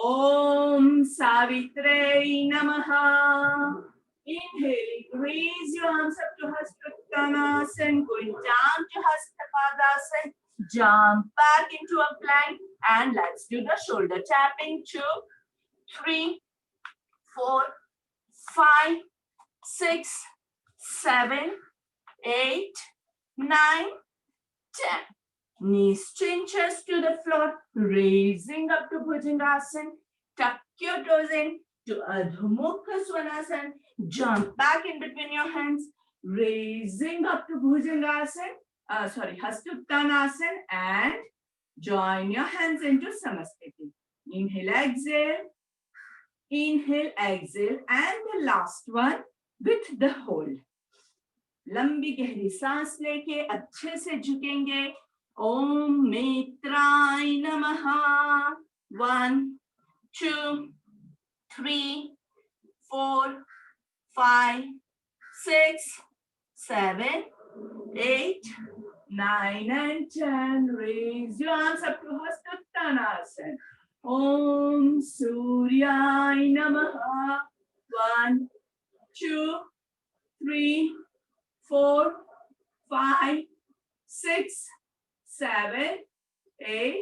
Om Savitre Namaha. Inhaling, raise your arms up to Hastottanasana, going down to Hastapadasana. Jump back into a plank and let's do the shoulder tapping. 2, 3, 4, 5, 6, 7, 8, 9, 10. Knees chin chest to the floor, raising up to Bhujangasana. Tuck your toes in to Adho Mukha Svanasana. Jump back in between your hands, raising up to Bhujangasana. Hastottanasana, and join your hands into Samastiti. Inhale, exhale. Inhale, exhale, and the last one with the hold. लंबी गहरी सांस लेके अच्छे से झुकेंगे. ओम मित्राय नमः. 1, 2, 3, 4, 5, 6, 7, 8, 9, and 10. Raise your arms up to Hastottanasana. Om Suryay Namaha. 1, 2, 3, 4, 5, 6, 7, 8,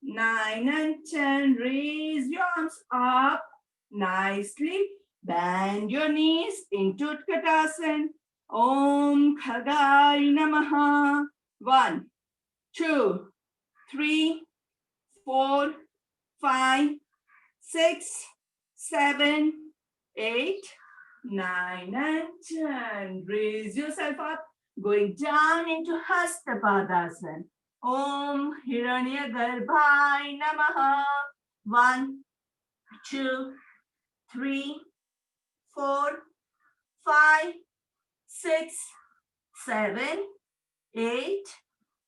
9, and 10. Raise your arms up nicely. Bend your knees into Utkatasana. Om Khagay Namaha. 1, 2, 3, 4, 5, 6, 7, 8, 9, and 10. Raise yourself up, going down into Hasta Padasana. Om Hiranyagarbhai Namaha. 1, 2, 3, 4, 5, 6, 7, 8,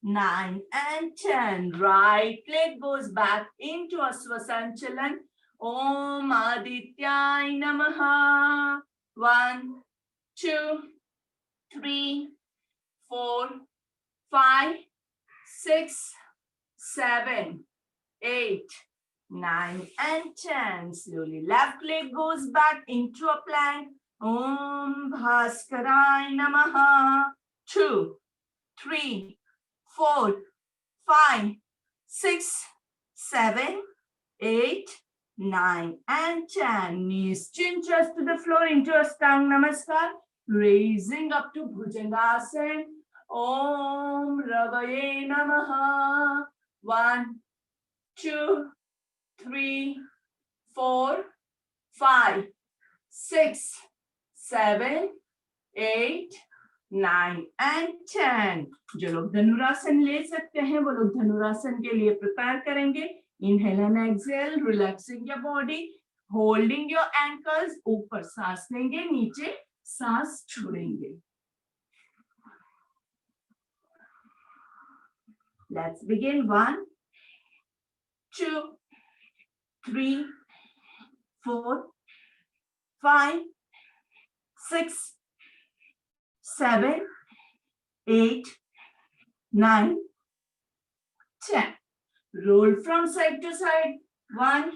9, and 10. Right leg goes back into Asvasanchalan. Om Adityay Namaha. 1, 2, 3, 4, 5, 6, 7, 8, 9, and 10. Slowly left leg goes back into a plank. Om Bhaskaray Namaha. 2, 3, 4, 5, 6, 7, 8, 9, and 10. Knees chin just to the floor into Ashtanga Namaskar. Raising up to Bhujangasana. Om Ravaye Namaha. 1, 2, 3, 4, 5, 6, 7, 8, 9, and 10. जो लोग धनुरासन ले सकते हैं वो लोग धनुरासन के लिए prepare करेंगे. Inhale and exhale, relaxing your body, holding your ankles. ऊपर सांस लेंगे, नीचे सांस छोड़ेंगे. Let's begin. 1, 2, 3, 4, 5, 6, 7, 8, 9, 10. Roll from side to side. 1,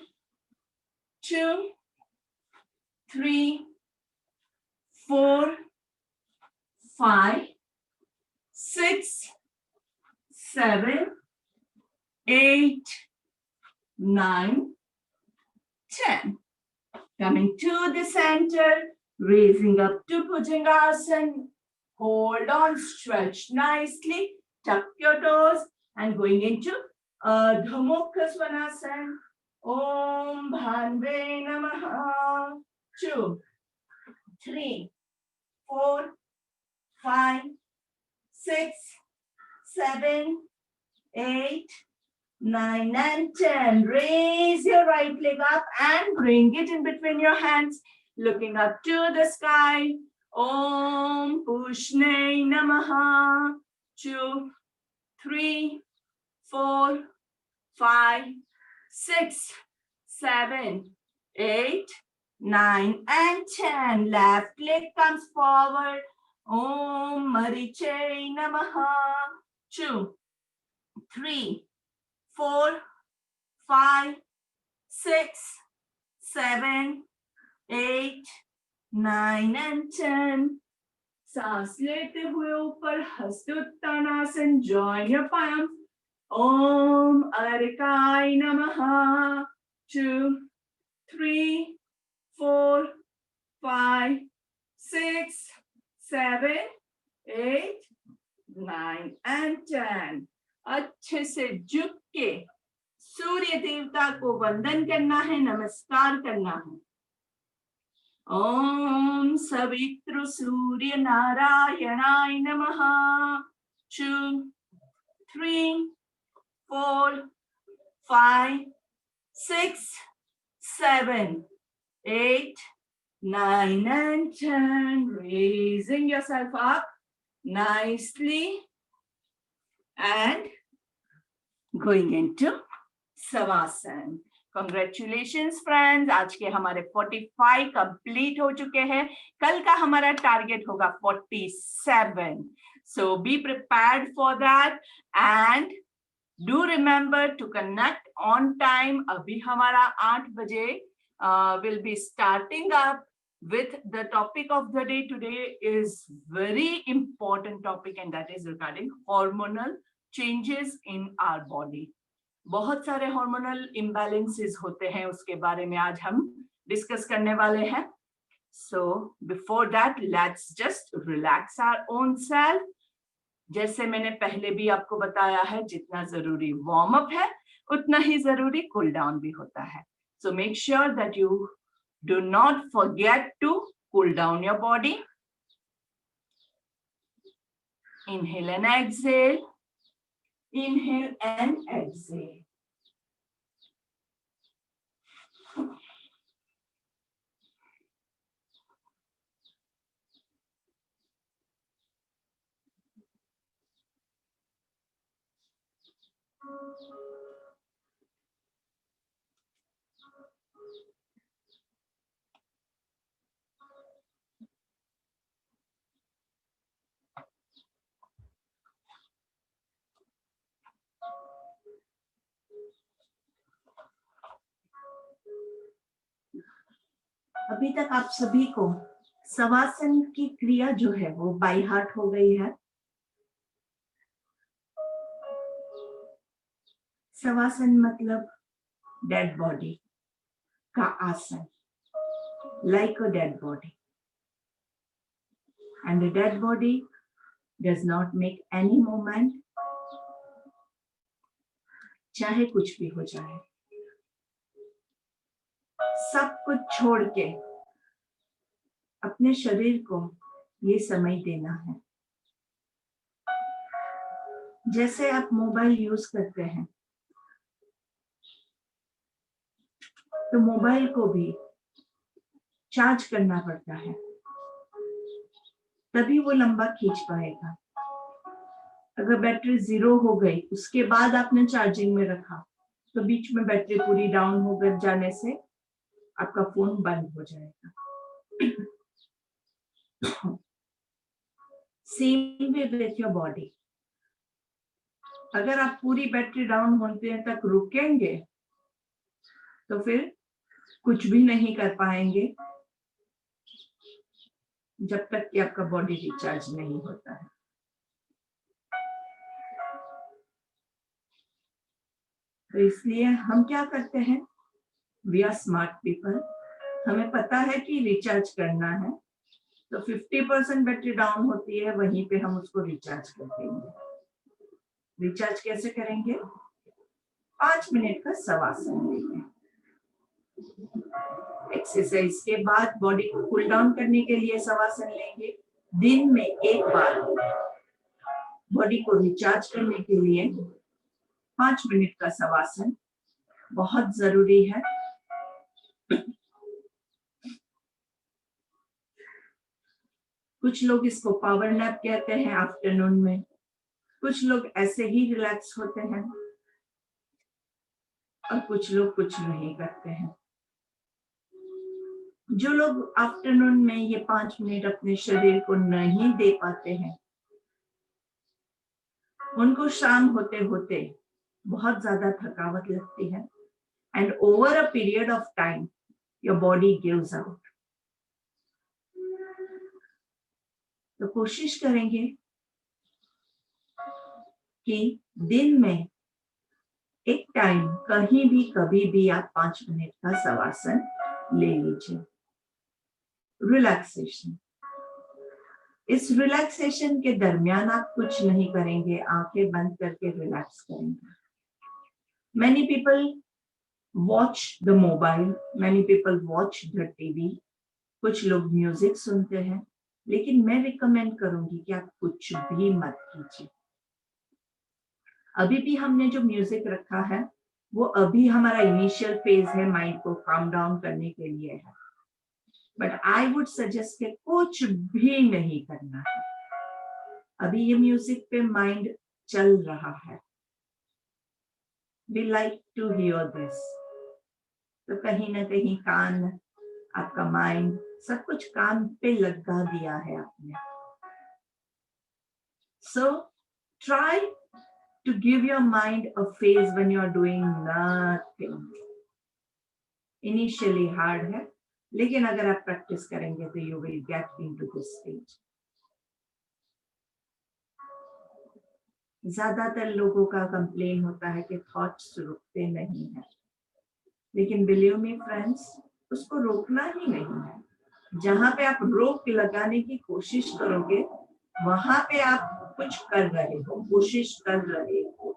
2, 3, 4, 5, 6, 7, 8, 9, 10. Coming to the center, raising up to Bhujangasana. Hold on, stretch nicely, tuck your toes, and going into Ardha Mukha Svanasana. Om Bhanve Namaha. 2, 3, 4, 5, 6, 7, 8, 9, and 10. Raise your right leg up and bring it in between your hands, looking up to the sky. Om Pushne Namaha. 2, 3, 4, 5, 6, 7, 8, 9, and 10. Left leg comes forward. Om Mariche Namaha. 2, 3, 4, 5, 6, 7, 8, 9, and 10. सांस लेते हुए ऊपर हस्तोत्तानासन. Join your palms. Om Arkai Namaha. 2, 3, 4, 5, 6, 7, 8, 9, and 10. अच्छे से झुक के सूर्य देवता को वंदन करना है, नमस्कार करना है. Om Savitru Surya Narayanaय Namaha. 2, 3, 4, 5, 6, 7, 8, 9, and 10. Raising yourself up nicely and going into Savasana. Congratulations friends, आज के हमारे 45 कंप्लीट हो चुके हैं. कल का हमारा टारगेट होगा 47. So be prepared for that and do remember to connect on time. अभी हमारा 8 बजे will be starting up with the topic of the day. Today is very important topic and that is regarding hormonal changes in our body. बहुत सारे hormonal imbalances होते हैं, उसके बारे में आज हम डिस्कस करने वाले हैं. So before that let's just relax our own self. जैसे मैंने पहले भी आपको बताया है, जितना जरूरी वार्म अप है उतना ही जरूरी कूल डाउन भी होता है. So make sure that you do not forget to cool down your body. Inhale and exhale. Inhale and exhale. अभी तक आप सभी को शवासन की क्रिया जो है वो बाय हार्ट हो गई है. शवासन मतलब डेड बॉडी का आसन, like a dead body. And the dead body does not make any movement, चाहे कुछ भी हो जाए. सब कुछ छोड़ के अपने शरीर को ये समय देना है. जैसे आप मोबाइल यूज करते हैं तो मोबाइल को भी चार्ज करना पड़ता है, तभी वो लंबा खींच पाएगा. अगर बैटरी 0 हो गई, उसके बाद आपने चार्जिंग में रखा, तो बीच में बैटरी पूरी डाउन हो जाने से आपका फोन बंद हो जाएगा. Same way with your body. अगर आप पूरी बैटरी डाउन होने तक रुकेंगे तो फिर कुछ भी नहीं कर पाएंगे जब तक कि आपका बॉडी रिचार्ज नहीं होता है. तो इसलिए हम क्या करते हैं, वी आर स्मार्ट पीपल. हमें पता है कि रिचार्ज करना है, तो 50% बैटरी डाउन होती है, वहीं पे हम उसको रिचार्ज कर देंगे. रिचार्ज कैसे करेंगे? 5 मिनट का शवासन लेंगे. एक्सरसाइज के बाद बॉडी को कूल डाउन करने के लिए शवासन लेंगे. दिन में एक बार बॉडी को रिचार्ज करने के लिए 5 मिनट का शवासन बहुत जरूरी है. कुछ लोग इसको पावर नैप कहते हैं आफ्टरनून में. कुछ लोग ऐसे ही रिलैक्स होते हैं और कुछ लोग कुछ नहीं करते हैं. जो लोग आफ्टरनून में ये 5 मिनट अपने शरीर को नहीं दे पाते हैं, उनको शाम होते होते बहुत ज्यादा थकावट लगती है. And over a period of time your body gives out. तो कोशिश करेंगे कि दिन में एक टाइम कहीं भी कभी भी आप 5 मिनट का शवासन ले लीजिए. रिलैक्सेशन. इस रिलैक्सेशन के दरमियान आप कुछ नहीं करेंगे, आंखें बंद करके रिलैक्स करेंगे. Many people watch the mobile, many people watch the TV. कुछ लोग म्यूजिक सुनते हैं, लेकिन मैं रिकमेंड करूंगी कि आप कुछ भी मत कीजिए. अभी भी हमने जो म्यूजिक रखा है वो अभी हमारा इनिशियल फेज है, माइंड को काम डाउन करने के लिए है. बट आई वुड सजेस्ट कि कुछ भी नहीं करना है. अभी ये म्यूजिक पे माइंड चल रहा है. We like to hear this. तो कहीं ना कहीं कान, आपका माइंड, सब कुछ कान पे लगा दिया है आपने. So try to give your mind a phase when you are doing nothing. Initially hard है, लेकिन अगर आप प्रैक्टिस करेंगे तो you will get into this stage. ज्यादातर लोगों का कंप्लेन होता है कि थॉट्स रुकते नहीं हैं, लेकिन believe me friends, उसको रोकना ही नहीं है. जहां पे आप रोक लगाने की कोशिश करोगे, वहां पे आप कुछ कर रहे हो, कोशिश कर रहे हो.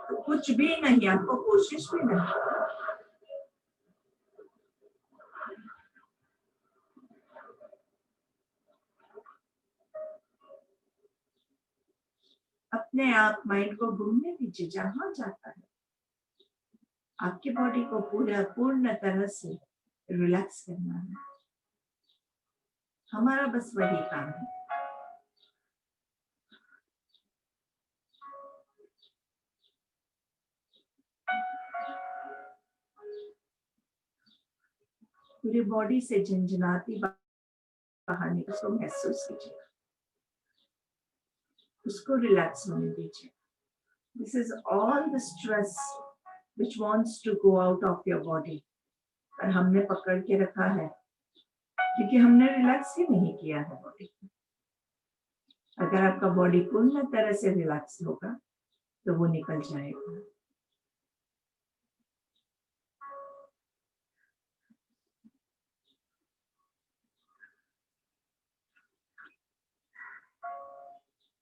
तो कुछ भी नहीं, आपको कोशिश भी नहीं। अपने आप माइंड को घूमने दीजिए जहां जाता है। आपकी बॉडी को पूर्ण तरह से रिलैक्स करना है, हमारा बस वही काम है। पूरी बॉडी से झंझनाती बाहर निकल, उसको महसूस कीजिए, उसको रिलैक्स होने दीजिए। This is all the stress which wants to go out of your body, और हमने पकड़ के रखा है क्योंकि हमने रिलैक्स ही नहीं किया है बॉडी को। अगर आपका बॉडी पूर्ण तरह से रिलैक्स होगा तो वो निकल जाएगा।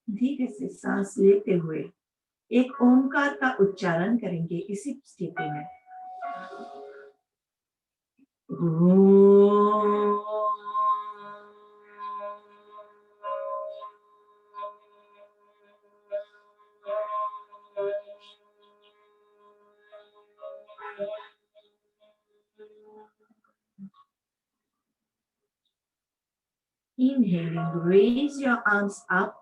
धीरे से सांस लेते हुए एक ओंकार का उच्चारण करेंगे इसी स्थिति में। Inhaling, raise your arms up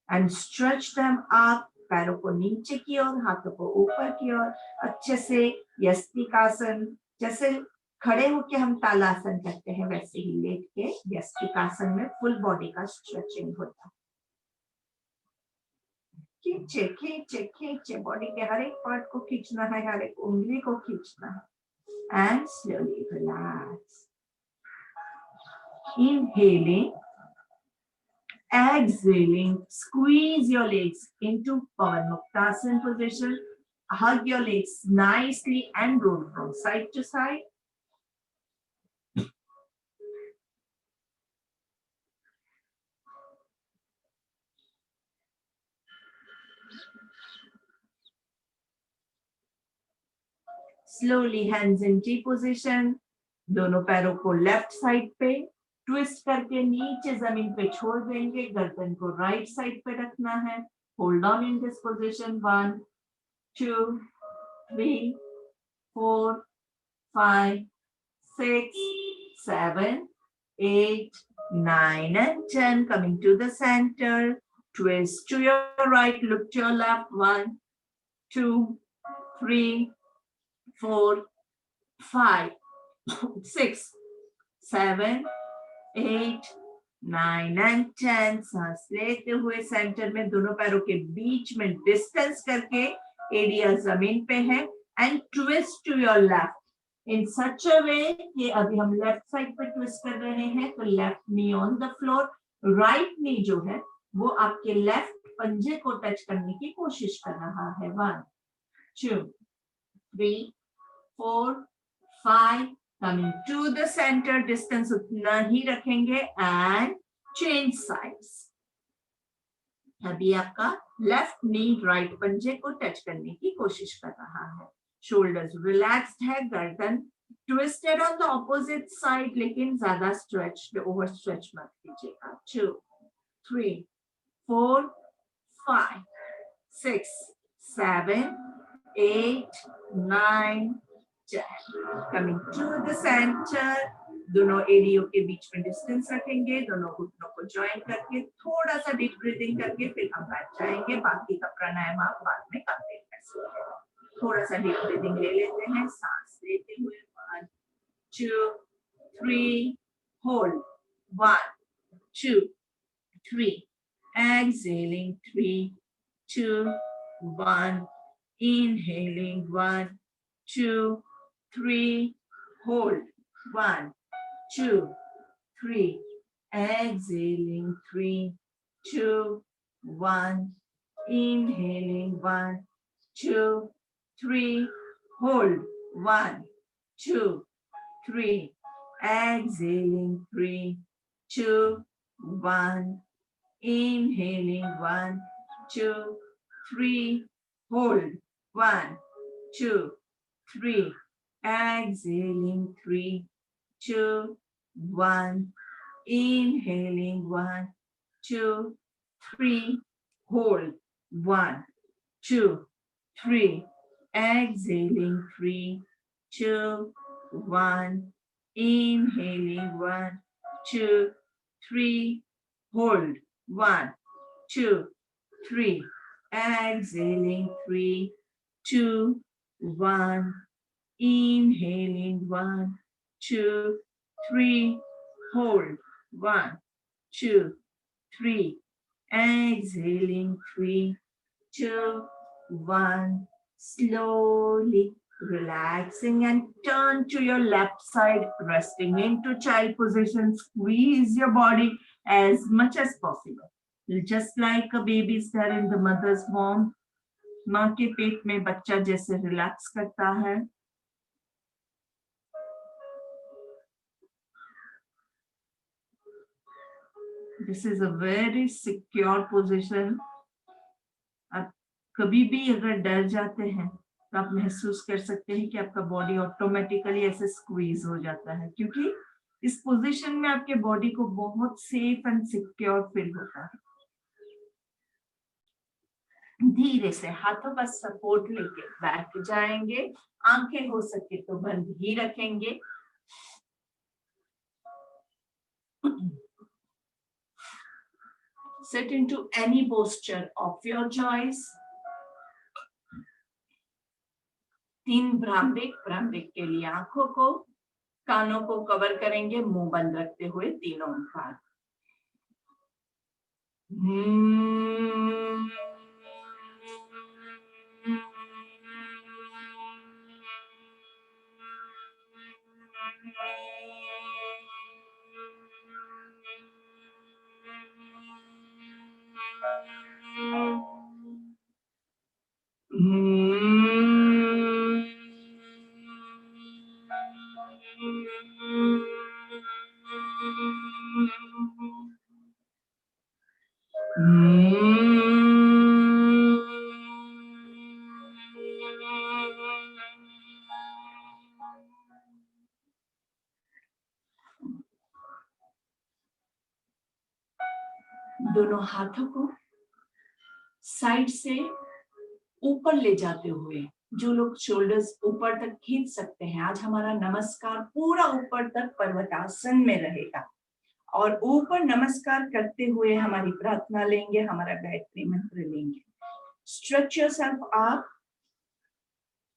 and stretch them up. पैरों को नीचे की ओर, हाथों को ऊपर की ओर, अच्छे से यस्तिकासन, जैसे खड़े होके हम तालासन करते हैं वैसे ही लेट के यस्तिकासन में फुल बॉडी का स्ट्रेचिंग होता है। खींचे खींचे खींचे, बॉडी के हर एक पार्ट को खींचना है, हर एक उंगली को खींचना है। And slowly relax. Inhaling, exhaling, squeeze your legs into Pavanmuktasana position. Hug your legs nicely and roll from side to side. Slowly hands in T position. दोनों पैरों को लेफ्ट साइड पे ट्विस्ट करके नीचे जमीन पे छोड़ देंगे, गर्दन को राइट साइड पे रखना है। Hold on in this position 1 2 3 4 5 6 7 8 9 and 10. Coming to the center, twist to your right, look to your left. 1 2 3 4 5 6 7 8 9 and 10. सांस लेते हुए सेंटर में दोनों पैरों के बीच में डिस्टेंस करके, एरिया जमीन पे है, and twist to your left in such a way कि अभी हम लेफ्ट साइड पे ट्विस्ट कर रहे हैं तो left knee on the floor, right knee जो है वो आपके लेफ्ट पंजे को टच करने की कोशिश कर रहा है। 1 2 3 4 5. Coming to the center, distance उतना ही रखेंगे and change sides. अभी आपका लेफ्ट नी राइट पंजे को टच करने की कोशिश कर रहा है। शोल्डर्स रिलैक्स्ड है, गर्दन twisted on the opposite side, लेकिन ज्यादा स्ट्रेच ओवर स्ट्रेच मत कीजिएगा। 2 3 4 5 6 7 8 9 Coming to the center, दोनों एरियो के बीच में डिस्टेंस रखेंगे, दोनों घुटनों को ज्वाइन करके थोड़ा सा डीप ब्रीथिंग करके फिर हम बैठ जाएंगे। बाकी का प्राणायाम आप बाद में करते हैं। थोड़ा सा डीप ब्रीथिंग ले लेते हैं, सांस लेते हुए 1 2 3 hold 1 2 3 exhaling 3 2 1 inhaling 1 2 3 hold 1 2 3 exhaling 3 2 1 inhaling 1 2 3 hold 1 2 3 exhaling 3 2 1 inhaling 1 2 3 hold 1, 2, 3. Exhaling 3, 2, 1. Inhaling 1, 2, 3. Hold 1, 2, 3. Exhaling 3, 2, 1. Inhaling 1, 2, 3. Hold 1, 2, 3. Exhaling 3, 2, 1. Inhaling 1, 2, 3. Hold 1, 2, 3. Exhaling 3, 2, 1. Slowly relaxing and turn to your left side, resting into child position. Squeeze your body as much as possible. Just like a baby is there in the mother's womb. माँ के पेट में बच्चा जैसे relax करता है. This is a very secure position. आप कभी भी अगर डर जाते हैं तो आप महसूस कर सकते हैं कि आपका बॉडी ऑटोमेटिकली ऐसे स्क्वीज हो जाता है, क्योंकि इस पोजीशन में आपके बॉडी को बहुत सेफ एंड सिक्योर फील होता है. धीरे से हाथों का सपोर्ट लेके बैठ जाएंगे. आंखें हो सके तो बंद ही रखेंगे. Sit into any posture of your choice. 3 भ्रामरिक के लिए आंखों को, कानों को कवर करेंगे, मुंह बंद रखते हुए तीनों ओंकार. दोनों हाथों को साइड से ऊपर ले जाते हुए, जो लोग शोल्डर्स ऊपर तक खींच सकते हैं, आज हमारा नमस्कार पूरा ऊपर तक पर्वतासन में रहेगा. और ऊपर नमस्कार करते हुए हमारी प्रार्थना लेंगे, हमारा गायत्री मंत्र लेंगे. Stretch yourself up.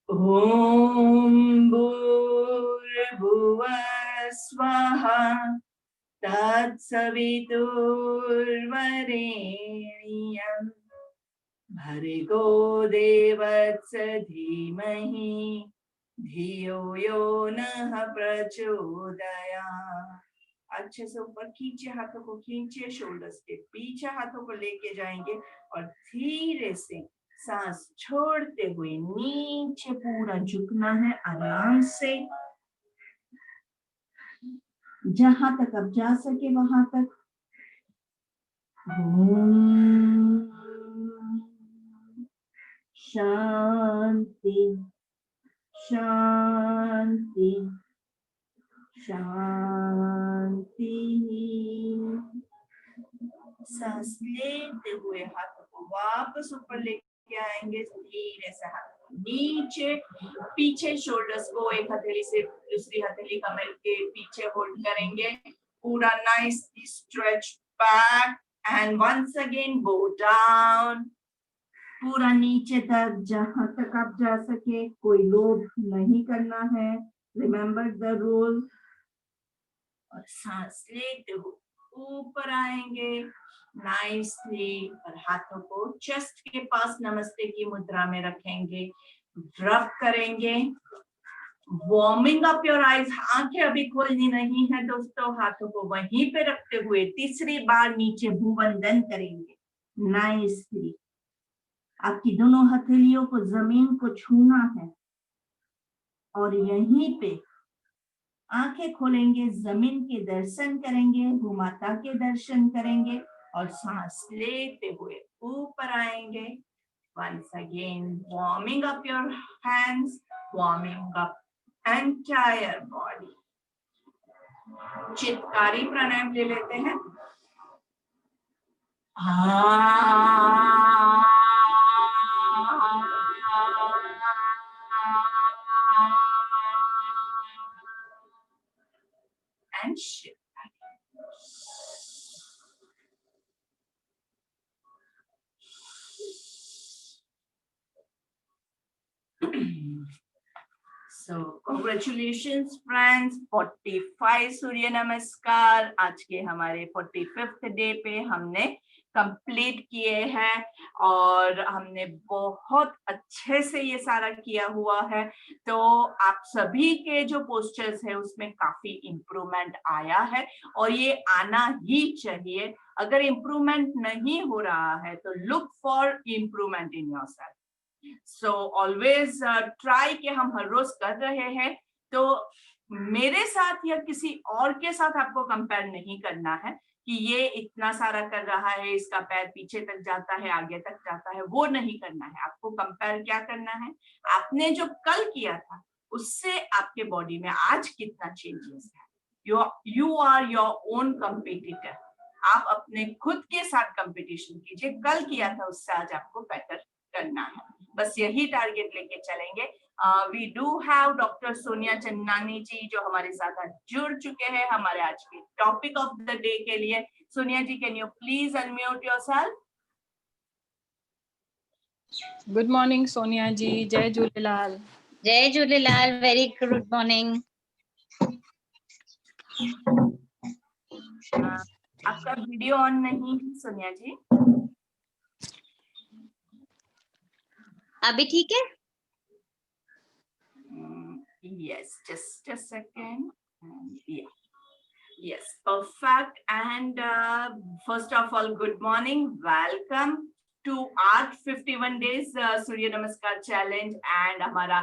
ओम भूर्भुवः स्वः तत्सवितुर्वरेण्यं भर्गो देवस्य धीमहि धियो यो नः प्रचोदयात्. अच्छे से ऊपर खींचे, हाथों को खींचे, शोल्डर्स के पीछे हाथों को लेके जाएंगे और धीरे से सांस छोड़ते हुए नीचे पूरा झुकना है. आराम से जहां तक अब जा सके वहां तक. शांति शांति शांति. सांस लेते हुए हाथों को वापस ऊपर लेके आएंगे. धीरे से हाथ नीचे, पीछे शोल्डर्स को एक हथेली से दूसरी हथेली कमर के पीछे होल्ड करेंगे. पूरा nicely stretch back and once again go down. पूरा नीचे तक, जहां तक आप जा सके. कोई लोभ नहीं करना है. Remember the rule. और सांस लेते हुए ऊपर आएंगे नाइसली और हाथों को चेस्ट के पास नमस्ते की मुद्रा में रखेंगे. रब करेंगे. Warming up your eyes. आंखें अभी खोलनी नहीं है दोस्तों. हाथों को वहीं पे रखते हुए तीसरी बार नीचे भुवंदन करेंगे. नाइसली आपकी दोनों हथेलियों को जमीन को छूना है और यहीं पे आंखें खोलेंगे. जमीन के दर्शन करेंगे, भूमाता के दर्शन करेंगे और सांस लेते हुए ऊपर आएंगे Once again, warming up your hands, warming up entire body. चित्कारी प्राणायाम ले लेते हैं. And shift. So congratulations friends, 45 Surya नमस्कार आज के हमारे 45th डे पे हमने कंप्लीट किए हैं और हमने बहुत अच्छे से ये सारा किया हुआ है. तो आप सभी के जो पोस्चर्स है उसमें काफी इम्प्रूवमेंट आया है और ये आना ही चाहिए. अगर इम्प्रूवमेंट नहीं हो रहा है तो look for improvement in yourself. So always try कि हम हर रोज कर रहे हैं तो मेरे साथ या किसी और के साथ आपको कंपेयर नहीं करना है कि ये इतना सारा कर रहा है, इसका पैर पीछे तक जाता है, आगे तक जाता है, वो नहीं करना है. आपको कंपेयर क्या करना है, आपने जो कल किया था उससे आपके बॉडी में आज कितना चेंजेस है. You are your own competitor. आप अपने खुद के साथ कंपटीशन कीजिए. कल किया था उससे आज आपको बेटर करना है. बस यही टारगेट लेके चलेंगे. We do have doctor Sonia Channani ji जो हमारे साथ आज जुड़ चुके हैं हमारे आज के टॉपिक ऑफ द डे के लिए. Sonia ji, can you please unmute yourself? Good morning Sonia ji. Jai Jhulelal. Jai Jhulelal. Very good morning. आपका वीडियो ऑन नहीं है सोनिया जी. अभी ठीक है? Yes, just a second. Yeah. Yes, perfect. And first of all, good morning. Welcome to our 51 days Surya Namaskar challenge and हमारा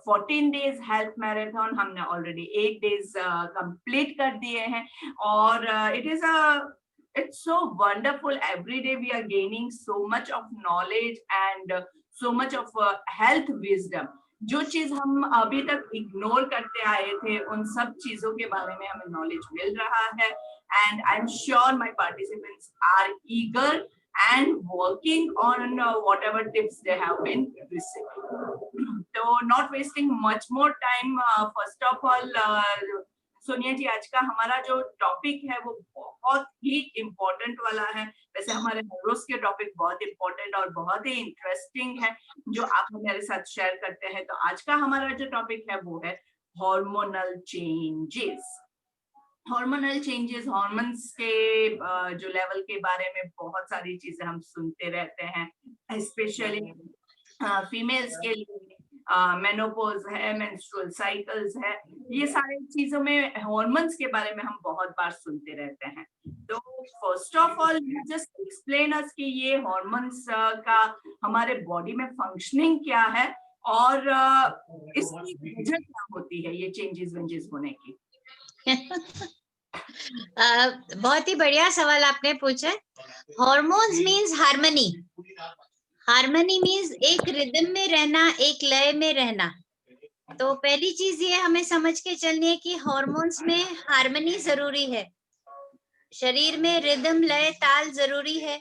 14 days health marathon. हमने already 8 days complete कर दिए हैं और it's so wonderful. Every day we are gaining so much of knowledge and so much of health wisdom. जो चीज हम अभी तक इग्नोर करते आए थे उन सब चीजों के बारे में हमें नॉलेज मिल रहा है. And I am sure my participants are eager and working on whatever tips they have been receiving. So not wasting much more time, first of all, Sonia ji आज का हमारा जो टॉपिक है वो बहुत ही इम्पोर्टेंट वाला है. वैसे हमारे रोज के टॉपिक बहुत इम्पोर्टेंट और बहुत ही इंटरेस्टिंग है जो आप हमारे साथ शेयर करते हैं. तो आज का हमारा जो टॉपिक है वो है hormonal changes. Hormonal changes, hormones के जो लेवल के बारे में बहुत सारी चीजें हम सुनते रहते हैं, स्पेशली फीमेल्स के लिए. मेनोपॉज है, मेंस्ट्रुअल साइकिल्स है, ये सारी चीजों में हार्मोन्स के बारे में हम बहुत बार सुनते रहते हैं. तो first of all just explain us कि ये हार्मोन्स का हमारे बॉडी में फंक्शनिंग क्या है और इसकी वजह क्या होती है ये चेंजेस वेंजेस होने की. बहुत ही बढ़िया सवाल आपने पूछा. Hormones means harmony. Harmony means एक रिदम में रहना, एक लय में रहना. तो पहली चीज ये हमें समझ के चलनी है कि हॉर्मोन्स में हार्मनी जरूरी है. शरीर में रिदम, लय, ताल जरूरी है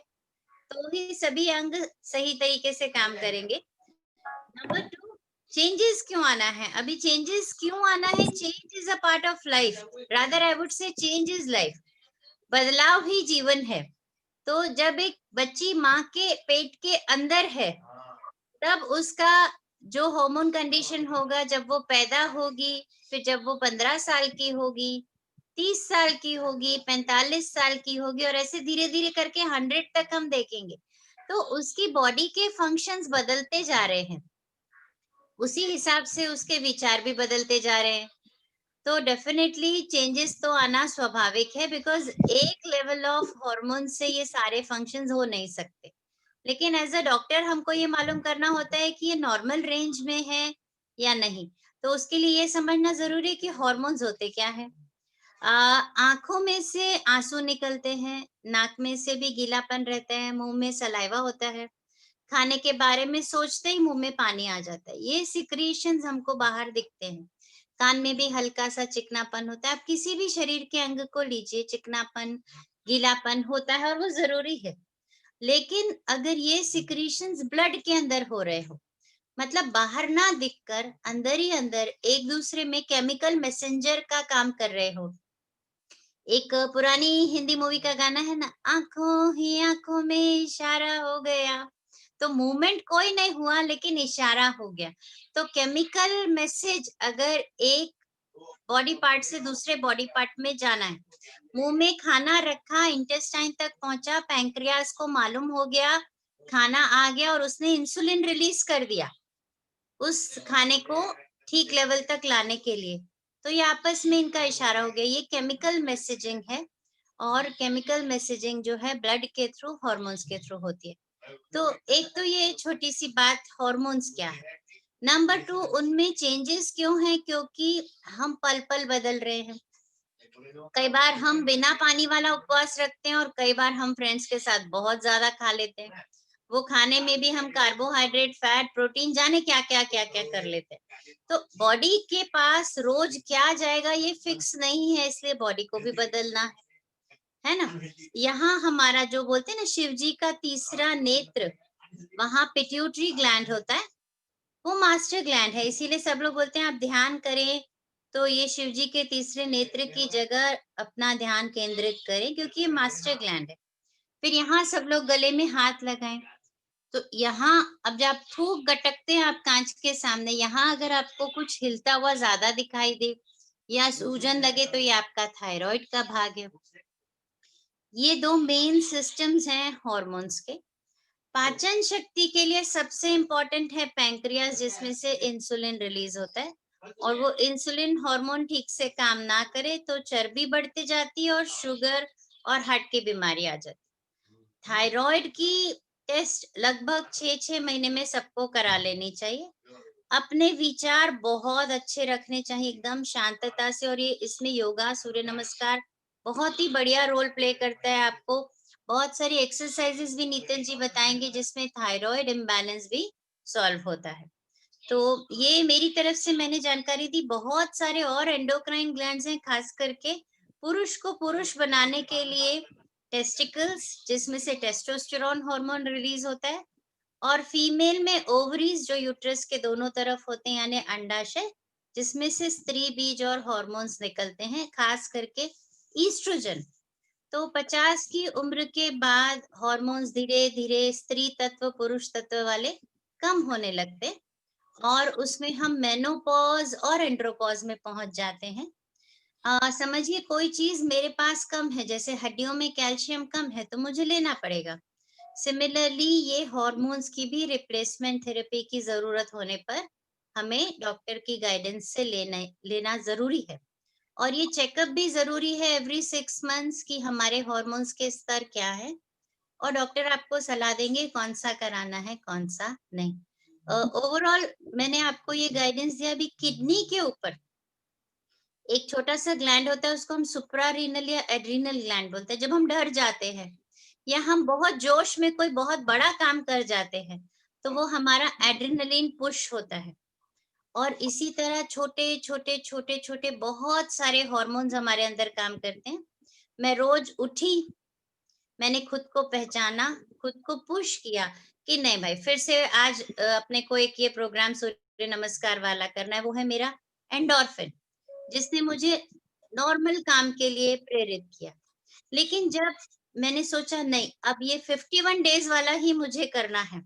तो ही सभी अंग सही तरीके से काम करेंगे. नंबर 2, चेंजेस क्यों आना है. अभी चेंजेस क्यों आना है? Change is a part of life. Rather I would say change is life. बदलाव ही जीवन है. तो जब एक बच्ची माँ के पेट के अंदर है तब उसका जो हार्मोन कंडीशन होगा, जब वो पैदा होगी, फिर जब वो 15 साल की होगी, 30 साल की होगी, 45 साल की होगी और ऐसे धीरे धीरे करके 100 तक हम देखेंगे तो उसकी बॉडी के फंक्शंस बदलते जा रहे हैं. उसी हिसाब से उसके विचार भी बदलते जा रहे हैं. तो डेफिनेटली चेंजेस तो आना स्वाभाविक है बिकॉज एक लेवल ऑफ हार्मोन से ये सारे फंक्शंस हो नहीं सकते. लेकिन एज अ डॉक्टर हमको ये मालूम करना होता है कि ये नॉर्मल रेंज में है या नहीं. तो उसके लिए ये समझना जरूरी है कि हार्मोन्स होते क्या है. आंखों में से आंसू निकलते हैं, नाक में से भी गीलापन रहता है, मुंह में सलाइवा होता है. खाने के बारे में सोचते ही मुंह में पानी आ जाता है। ये सिक्रीशंस हमको बाहर दिखते हैं। कान में भी हल्का सा चिकनापन होता है। आप किसी भी शरीर के अंग को लीजिए, चिकनापन, गीलापन होता है और वो जरूरी है। लेकिन अगर ये सिक्रीशंस ब्लड के अंदर हो रहे हो, मतलब बाहर ना दिखकर अंदर ही अंदर एक दूसरे में केमिकल मैसेंजर का काम कर रहे हो। एक पुरानी हिंदी मूवी का गाना है ना, आंखों ही आंखों में इशारा हो गया, तो मूवमेंट कोई नहीं हुआ लेकिन इशारा हो गया। तो केमिकल मैसेज अगर एक बॉडी पार्ट से दूसरे बॉडी पार्ट में जाना है, मुंह में खाना रखा, इंटेस्टाइन तक पहुंचा, पैंक्रियास को मालूम हो गया, खाना आ गया और उसने इंसुलिन रिलीज कर दिया उस खाने को ठीक लेवल तक लाने के लिए, तो ये आपस में इनका इशारा हो गया। ये केमिकल मैसेजिंग है और केमिकल मैसेजिंग जो है ब्लड के थ्रू, हार्मोन्स के थ्रू होती है। तो एक तो ये छोटी सी बात, हार्मोन्स क्या है। नंबर 2, उनमें चेंजेस क्यों है? क्योंकि हम पल पल बदल रहे हैं। कई बार हम बिना पानी वाला उपवास रखते हैं और कई बार हम फ्रेंड्स के साथ बहुत ज्यादा खा लेते हैं। वो खाने में भी हम कार्बोहाइड्रेट, फैट, प्रोटीन, जाने क्या क्या क्या क्या कर लेते हैं। तो बॉडी के पास रोज क्या जाएगा ये फिक्स नहीं है, इसलिए बॉडी को भी बदलना है ना। यहाँ हमारा जो बोलते हैं ना शिव जी का तीसरा नेत्र, वहां पिट्यूटरी ग्लैंड होता है, वो मास्टर ग्लैंड है। इसीलिए सब लोग बोलते हैं आप ध्यान करें तो ये शिव जी के तीसरे नेत्र की जगह अपना ध्यान केंद्रित करें, क्योंकि ये मास्टर ग्लैंड है। फिर यहाँ सब लोग गले में हाथ लगाएं। तो यहाँ अब जब आप थूक गटकते हैं आप कांच के सामने, यहाँ अगर आपको कुछ हिलता हुआ ज्यादा दिखाई दे या सूजन लगे तो ये आपका थायराइड का भाग है। ये 2 मेन सिस्टम्स हैं हार्मोन्स के। पाचन शक्ति के लिए सबसे इम्पोर्टेंट है पैंक्रियास, जिसमें से इंसुलिन रिलीज होता है, और वो इंसुलिन हार्मोन ठीक से काम ना करे तो चर्बी बढ़ती जाती है और शुगर और हार्ट की बीमारी आ जाती है। थायराइड की टेस्ट लगभग 6-6 महीने में सबको करा लेनी चाहिए। अपने विचार बहुत अच्छे रखने चाहिए, एकदम शांतता से, और ये इसमें योगा, सूर्य नमस्कार बहुत ही बढ़िया रोल प्ले करता है। आपको बहुत सारी एक्सरसाइजेस भी नितिन जी बताएंगे जिसमें थायराइड इम्बैलेंस भी सॉल्व होता है। तो ये मेरी तरफ से मैंने जानकारी दी। बहुत सारे और एंडोक्राइन ग्लैंड्स हैं, खास करके पुरुष को पुरुष बनाने के लिए टेस्टिकल्स, जिसमें से टेस्टोस्टेरोन हार्मोन रिलीज होता है, और फीमेल में ओवरीज जो यूट्रस के दोनों तरफ होते हैं, यानी अंडाशय, जिसमें से स्त्री बीज और हार्मोन्स निकलते हैं, खास करके ईस्ट्रोजन। तो 50 की उम्र के बाद हार्मोन्स धीरे धीरे स्त्री तत्व, पुरुष तत्व वाले कम होने लगते, और उसमें हम मेनोपॉज और एंड्रोपॉज में पहुंच जाते हैं। समझिए कोई चीज मेरे पास कम है, जैसे हड्डियों में कैल्शियम कम है तो मुझे लेना पड़ेगा। सिमिलरली ये हार्मोन्स की भी रिप्लेसमेंट थेरेपी की जरूरत होने पर हमें डॉक्टर की गाइडेंस से लेना जरूरी है। और ये चेकअप भी जरूरी है एवरी 6 मंथ्स की हमारे हार्मोन्स के स्तर क्या है, और डॉक्टर आपको सलाह देंगे कौन सा कराना है कौन सा नहीं। ओवरऑल मैंने आपको ये गाइडेंस दिया। अभी किडनी के ऊपर एक छोटा सा ग्लैंड होता है, उसको हम सुप्रारीनल या एड्रिनल ग्लैंड बोलते हैं। जब हम डर जाते हैं या हम बहुत जोश में कोई बहुत बड़ा काम कर जाते हैं तो वो हमारा एड्रिनलिन पुश होता है। और इसी तरह छोटे छोटे छोटे छोटे बहुत सारे हार्मोन्स हमारे अंदर काम करते हैं। मैं रोज उठी, मैंने खुद को पहचाना, खुद को पुश किया कि नहीं भाई फिर से आज अपने को एक ये प्रोग्राम सूर्य नमस्कार वाला करना है। वो है मेरा एंडोर्फिन, जिसने मुझे नॉर्मल काम के लिए प्रेरित किया। लेकिन जब मैंने सोचा नहीं अब ये 51 डेज वाला ही मुझे करना है,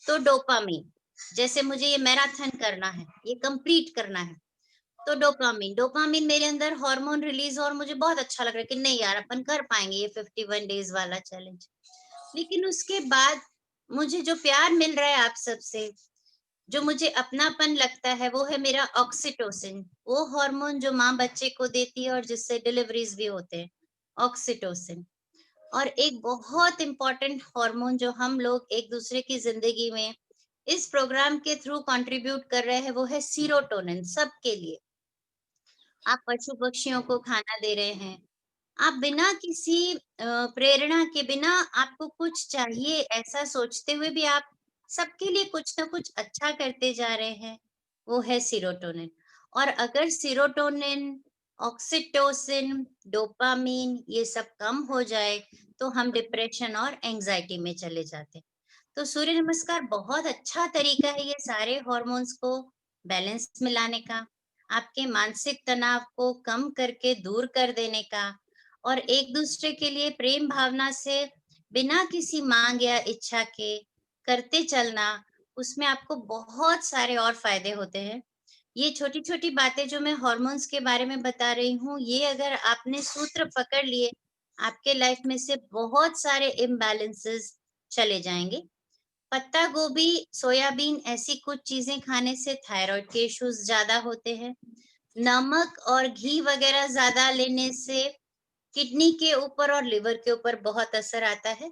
तो डोपामीन, जैसे मुझे ये मैराथन करना है, ये कंप्लीट करना है, तो डोपामीन मेरे अंदर हार्मोन रिलीज, और मुझे बहुत अच्छा लग रहा है कि नहीं यार अपन कर पाएंगे ये 51 डेज वाला चैलेंज। लेकिन उसके बाद मुझे जो प्यार मिल रहा है आप सबसे, जो मुझे अपनापन लगता है, वो है मेरा ऑक्सीटोसिन, वो हार्मोन जो माँ बच्चे को देती है और जिससे डिलीवरीज भी होते हैं, ऑक्सीटोसिन। और एक बहुत इंपॉर्टेंट हार्मोन जो हम लोग एक दूसरे की जिंदगी में इस प्रोग्राम के थ्रू कंट्रीब्यूट कर रहे हैं, वो है सीरोटोनिन। सबके लिए आप पशु पक्षियों को खाना दे रहे हैं, आप बिना किसी प्रेरणा के, बिना आपको कुछ चाहिए ऐसा सोचते हुए भी आप सबके लिए कुछ ना कुछ अच्छा करते जा रहे हैं, वो है सीरोटोनिन। और अगर सीरोटोनिन, ऑक्सीटोसिन, डोपामीन ये सब कम हो जाए तो हम डिप्रेशन और एंजाइटी में चले जाते हैं। तो सूर्य नमस्कार बहुत अच्छा तरीका है ये सारे हॉर्मोन्स को बैलेंस में लाने का, आपके मानसिक तनाव को कम करके दूर कर देने का, और एक दूसरे के लिए प्रेम भावना से बिना किसी मांग या इच्छा के करते चलना, उसमें आपको बहुत सारे और फायदे होते हैं। ये छोटी छोटी बातें जो मैं हॉर्मोन्स के बारे में बता रही हूँ, ये अगर आपने सूत्र पकड़ लिए, आपके लाइफ में से बहुत सारे इम्बैलेंसेस चले जाएंगे। पत्ता गोभी, सोयाबीन ऐसी कुछ चीजें खाने से थायराइड के इश्यूज ज्यादा होते हैं। नमक और घी वगैरह ज्यादा लेने से किडनी के ऊपर और लिवर के ऊपर बहुत असर आता है।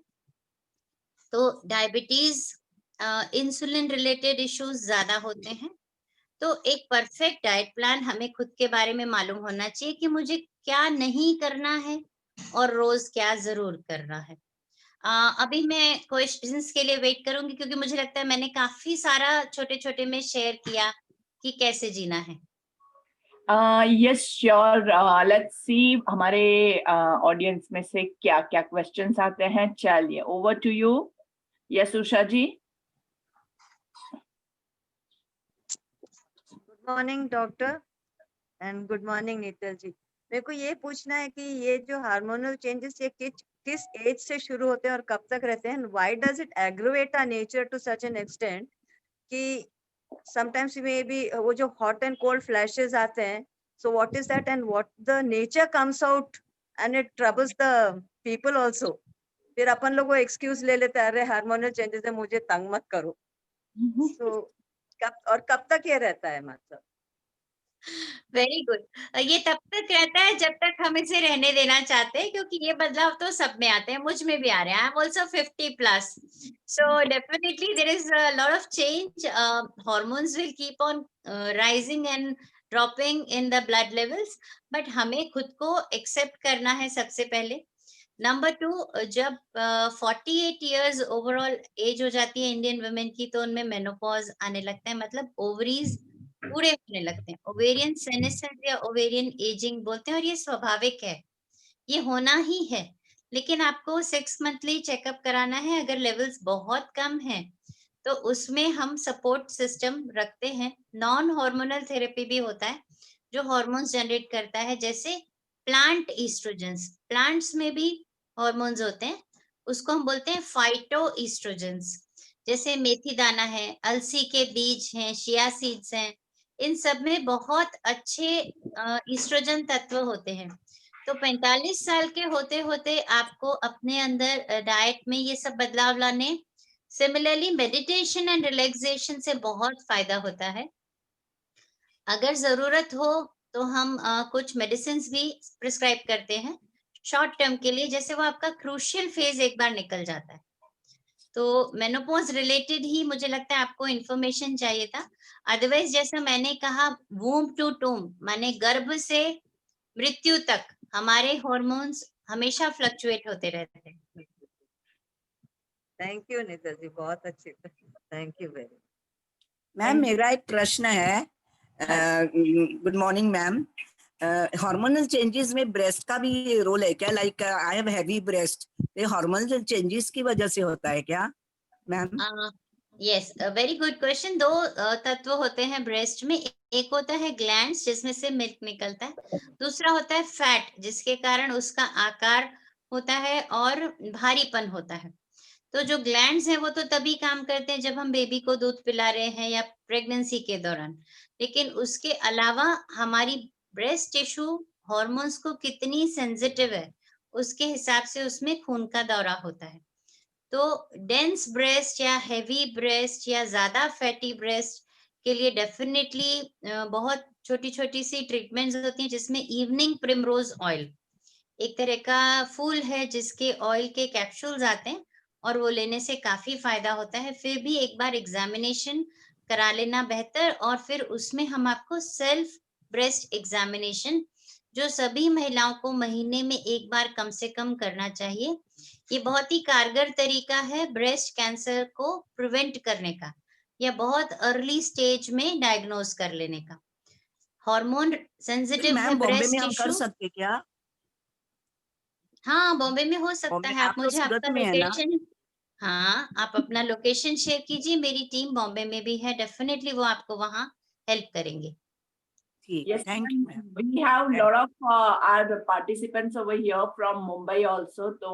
तो डायबिटीज, इंसुलिन रिलेटेड इश्यूज ज्यादा होते हैं। तो एक परफेक्ट डाइट प्लान, हमें खुद के बारे में मालूम होना चाहिए कि मुझे क्या नहीं करना है और रोज क्या जरूर करना है। अभी मैं क्वेश्चंस के लिए वेट करूंगी, क्योंकि मुझे लगता है मैंने काफी सारा छोटे छोटे में शेयर किया कि कैसे जीना है। यस श्योर, लेट्स सी हमारे ऑडियंस में से क्या क्या क्वेश्चंस आते हैं। चलिए, over to you. Yes Usha ji. Good morning doctor and good morning Neetal ji. मेरे को ये पूछना है कि ये जो हार्मोनल चेंजेस ये किस एज से शुरू होते हैं और कब तक रहते हैं? Why does it aggravate our nature to such an extent कि समटाइम्स मे बी वो जो हॉट एंड कोल्ड फ्लैशेस आते हैं, so what is that and what the nature comes out and it troubles the people also. फिर अपन लोग वो excuse ले लेते हैं, अरे हार्मोनल चेंजेस है मुझे तंग मत करो। सो कब तक ये रहता है मतलब? Very good. ये तब तक रहता है जब तक हम इसे रहने देना चाहते हैं, क्योंकि ये बदलाव तो सब में आते हैं, मुझ में भी आ रहे हैं। I am also 50+, so definitely there is a lot of change. Hormones will keep on rising and dropping in the blood levels, but हमें खुद को एक्सेप्ट करना है सबसे पहले। नंबर 2, जब 48 इयर्स ओवरऑल एज हो जाती है इंडियन वुमेन की, तो उनमें मेनोपॉज आने लगता है, मतलब ओवरीज पूरे होने लगते हैं। ओवेरियन सेनेसेंस या ओवेरियन एजिंग बोलते हैं, और ये स्वाभाविक है, ये होना ही है। लेकिन आपको 6 मंथली चेकअप कराना है। अगर लेवल्स बहुत कम है तो उसमें हम सपोर्ट सिस्टम रखते हैं। नॉन हार्मोनल थेरेपी भी होता है जो हार्मोन्स जनरेट करता है, जैसे प्लांट ईस्ट्रोजेंस। प्लांट्स में भी हार्मोन्स होते हैं, उसको हम बोलते हैं फाइटो ईस्ट्रोजेंस। जैसे मेथी दाना है, अलसी के बीज हैं, शिया सीड्स हैं, इन सब में बहुत अच्छे ईस्ट्रोजन तत्व होते हैं। तो 45 साल के होते होते आपको अपने अंदर डाइट में ये सब बदलाव लाने। सिमिलरली मेडिटेशन एंड रिलैक्सेशन से बहुत फायदा होता है। अगर जरूरत हो तो हम कुछ मेडिसिन भी प्रिस्क्राइब करते हैं शॉर्ट टर्म के लिए, जैसे वो आपका क्रूशियल फेज एक बार निकल जाता है। तो मेनोपॉज रिलेटेड ही मुझे लगता है आपको इन्फॉर्मेशन चाहिए था। अदरवाइज जैसा मैंने कहा, वूम टू टूम माने गर्भ से मृत्यु तक हमारे हार्मोन्स हमेशा फ्लक्चुएट होते रहते हैं। थैंक यू नीता जी, बहुत अच्छी। Thank you very. मैम मेरा एक प्रश्न है। Good morning ma'am. Hormonal changes में ब्रेस्ट का भी रोल है क्या? Like I have heavy breast, ये हार्मोनल चेंजेस की वजह से होता है क्या ma'am? Yes, very good question. 2 तत्व होते हैं ब्रेस्ट में। एक होता है ग्लैंड्स जिसमें से मिल्क निकलता है, दूसरा होता है फैट जिसके कारण उसका आकार होता है और भारीपन होता है। तो जो ग्लैंड्स हैं वो तो तभी काम करते हैं जब हम बेबी को दूध पिला रहे हैं या प्रेगनेंसी के दौरान, लेकिन उसके अलावा हमारी ब्रेस्ट टिश्यू हॉर्मोन्स को कितनी सेंसिटिव है उसके हिसाब से उसमें खून का दौरा होता है। तो डेंस ब्रेस्ट या हेवी ब्रेस्ट या ज्यादा फैटी ब्रेस्ट के लिए डेफिनेटली बहुत छोटी छोटी सी ट्रीटमेंट्स होती हैं, जिसमें इवनिंग प्रिमरोज ऑयल एक तरह का फूल है जिसके ऑयल के कैप्सूल्स आते हैं और वो लेने से काफी फायदा होता है। फिर भी एक बार एग्जामिनेशन करा लेना बेहतर, और फिर उसमें हम आपको सेल्फ ब्रेस्ट एग्जामिनेशन जो सभी महिलाओं को महीने में एक बार कम से कम करना चाहिए। ये बहुत ही कारगर तरीका है ब्रेस्ट कैंसर को प्रिवेंट करने का या बहुत अर्ली स्टेज में डायग्नोज कर लेने का। हार्मोन सेंसिटिव है मैम बॉम्बे ब्रेस्ट में हम कर टिश्यू। सकते क्या? हाँ, बॉम्बे में हो सकता बॉम्बे है। आप आप तो मुझे सूरत आपका में है ना? लोकेशन, हाँ, आप अपना लोकेशन शेयर कीजिए। मेरी टीम बॉम्बे में भी है, डेफिनेटली वो आपको वहाँ हेल्प करेंगे। ठीक है, Yes, thank you ma'am. Ma'am. We have a lot of our participants over here from Mumbai also, so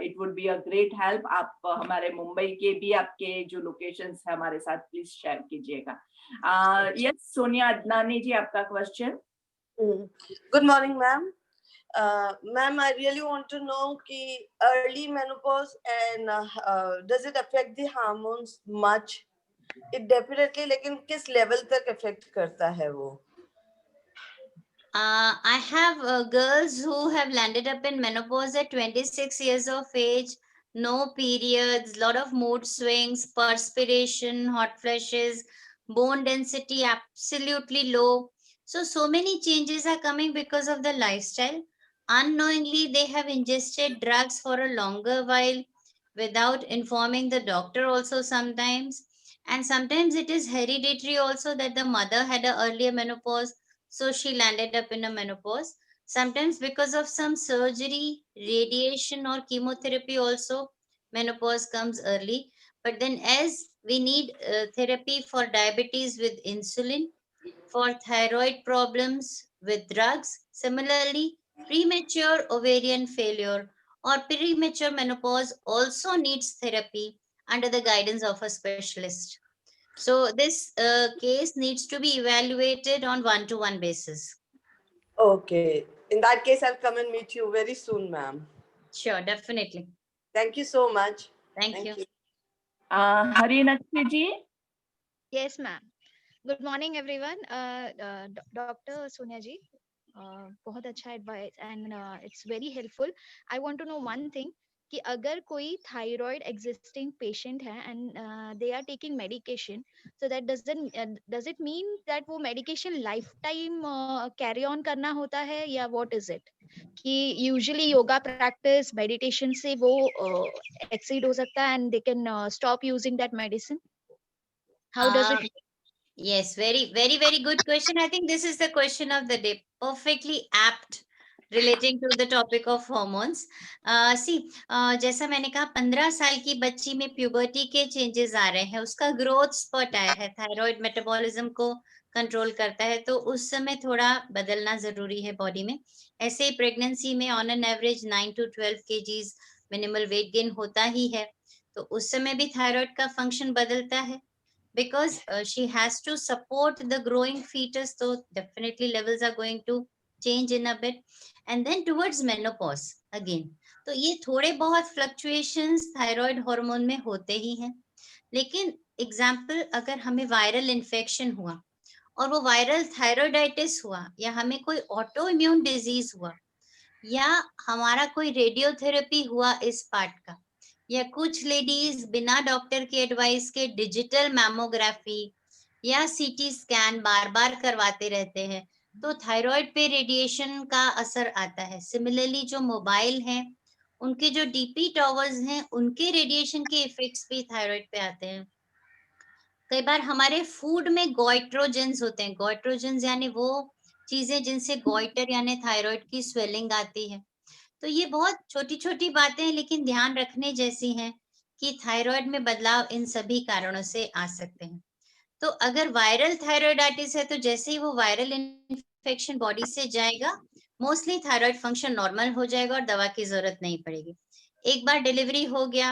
it would be a great help. आप हमारे मुंबई के भी आपके जो लोकेशंस है हमारे साथ प्लीज शेयर कीजिएगा। यस, सोनिया अदनानी जी, आपका question. Good morning, ma'am. Ma'am, I really want to know कि early menopause and does it affect the hormones much? It definitely, लेकिन किस level तक affect करता है वो? I have girls who have landed up in menopause at 26 years of age, no periods, lot of mood swings, perspiration, hot flashes, bone density absolutely low. So many changes are coming because of the lifestyle. Unknowingly, they have ingested drugs for a longer while without informing the doctor also sometimes. And sometimes it is hereditary also that the mother had an earlier menopause, so she landed up in a menopause. Sometimes because of some surgery, radiation or chemotherapy also, menopause comes early. But then as we need therapy for diabetes with insulin, for thyroid problems with drugs, similarly, premature ovarian failure or premature menopause also needs therapy under the guidance of a specialist. So this case needs to be evaluated on one-to-one basis. Okay. In that case, I'll come and meet you very soon, ma'am. Sure, definitely. Thank you so much. Thank you. हरिनक्षी ji. Yes, ma'am. Good morning, everyone. Dr. Sonia ji, बहुत अच्छा advice and it's very helpful. I want to know one thing कि अगर कोई thyroid existing patient है and they are taking medication, so that does it mean that वो medication lifetime carry on करना होता है या what is it? कि usually yoga practice meditation से वो exceed हो सकता है and they can stop using that medicine? How does it? Yes, very good question. I think this is the question of the day. Perfectly apt relating to the topic of hormones. जैसा मैंने कहा 15 साल की बच्ची में puberty के changes आ रहे हैं, उसका ग्रोथ स्पॉट आया है, थायराइड मेटाबॉलिज्म को कंट्रोल करता है, तो उस समय थोड़ा बदलना जरूरी है बॉडी में। ऐसे ही प्रेगनेंसी में on an average 9 to 12 kgs minimal weight gain होता ही है, तो उस समय भी थायराइड का फंक्शन बदलता है because she has to support the growing fetus, so definitely levels are going to change in a bit. And then towards menopause again, तो ये थोड़े बहुत fluctuations thyroid hormone में होते ही हैं, लेकिन एग्जाम्पल अगर हमें वायरल इन्फेक्शन हुआ और वो वायरल थायरोइडाइटिस हुआ या हमें कोई ऑटो इम्यून डिजीज हुआ या हमारा कोई रेडियोथेरेपी हुआ इस पार्ट का, या कुछ लेडीज बिना डॉक्टर के एडवाइस के डिजिटल मैमोग्राफी या सीटी स्कैन बार बार करवाते रहते हैं, तो थायराइड पे रेडिएशन का असर आता है। सिमिलरली जो मोबाइल हैं उनके जो डीपी टॉवर्स हैं उनके रेडिएशन के इफेक्ट्स भी थायराइड पे आते हैं। कई बार हमारे फूड में गोइट्रोजेंस होते हैं, गोइट्रोजेंस यानी वो चीजें जिनसे गोइटर यानी थायराइड की स्वेलिंग आती है। तो ये बहुत छोटी छोटी बातें हैं लेकिन ध्यान रखने जैसी हैं कि थायराइड में बदलाव इन सभी कारणों से आ सकते हैं। तो अगर वायरल थायराइडाइटिस है तो जैसे ही वो वायरल इन्फेक्शन बॉडी से जाएगा, मोस्टली थायराइड फंक्शन नॉर्मल हो जाएगा और दवा की जरूरत नहीं पड़ेगी। एक बार डिलीवरी हो गया,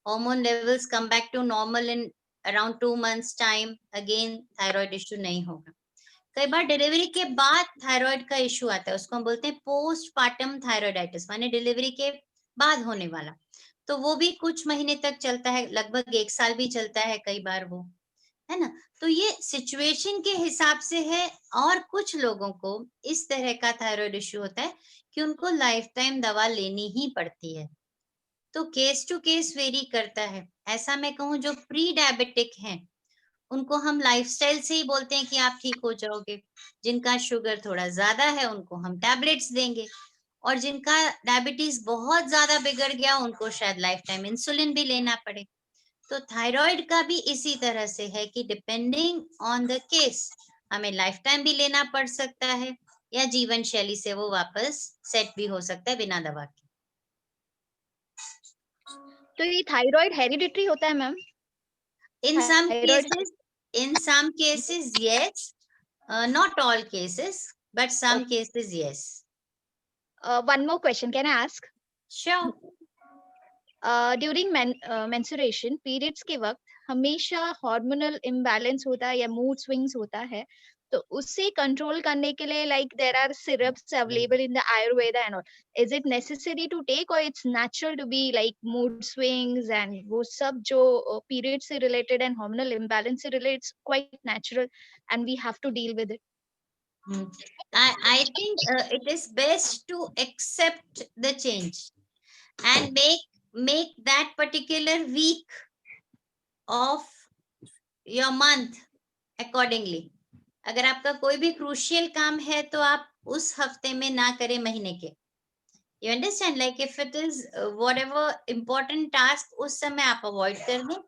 hormone levels come back to normal in around 2 months time, again thyroid issue नहीं होगा। कई बार डिलीवरी के बाद थायराइड का इश्यू आता है, उसको हम बोलते हैं पोस्टपार्टम थायराइडाइटिस, माने डिलीवरी के बाद होने वाला, तो वो भी कुछ महीने तक चलता है, लगभग 1 साल भी चलता है कई बार वो, है ना। तो ये सिचुएशन के हिसाब से है, और कुछ लोगों को इस तरह का थायराइड इश्यू होता है कि उनको लाइफ टाइम दवा लेनी ही पड़ती है, तो केस टू केस वेरी करता है। ऐसा मैं कहूँ जो प्री डायबिटिक हैं उनको हम लाइफस्टाइल से ही बोलते हैं कि आप ठीक हो जाओगे। जिनका शुगर थोड़ा ज्यादा है उनको हम टैबलेट्स देंगे, और जिनका डायबिटीज बहुत ज्यादा बिगड़ गया उनको शायद लाइफ टाइम इंसुलिन भी लेना पड़े। तो थायराइड का भी इसी तरह से है कि डिपेंडिंग ऑन द केस हमें लाइफ टाइम भी लेना पड़ सकता है, या जीवन शैली से वो वापस सेट भी हो सकता है बिना दवा के। तो ये थायराइड हेरिडिटरी होता है ma'am? In some Thyroid- cases, yes. Not all cases, but some cases, yes. One more question, can I ask? Sure. During menstruation periods के वक्त हमेशा हार्मोनल इम्बैलेंस होता है या मूड स्विंग्स होता है, तो उससे कंट्रोल करने के लिए like there are syrups available in the Ayurveda and all, is it necessary to take or it's natural to be like mood swings and वो सब जो पीरियड से रिलेटेड एंड हार्मोनल इम्बैलेंस से related, it's quite natural and we have to deal with it? I think it is best to accept the change and make that particular week of your month accordingly. अगर आपका कोई भी crucial काम है तो आप उस हफ्ते में ना करें, महीने के। You understand? Like if it is whatever important task उस समय आप अवॉइड कर दें,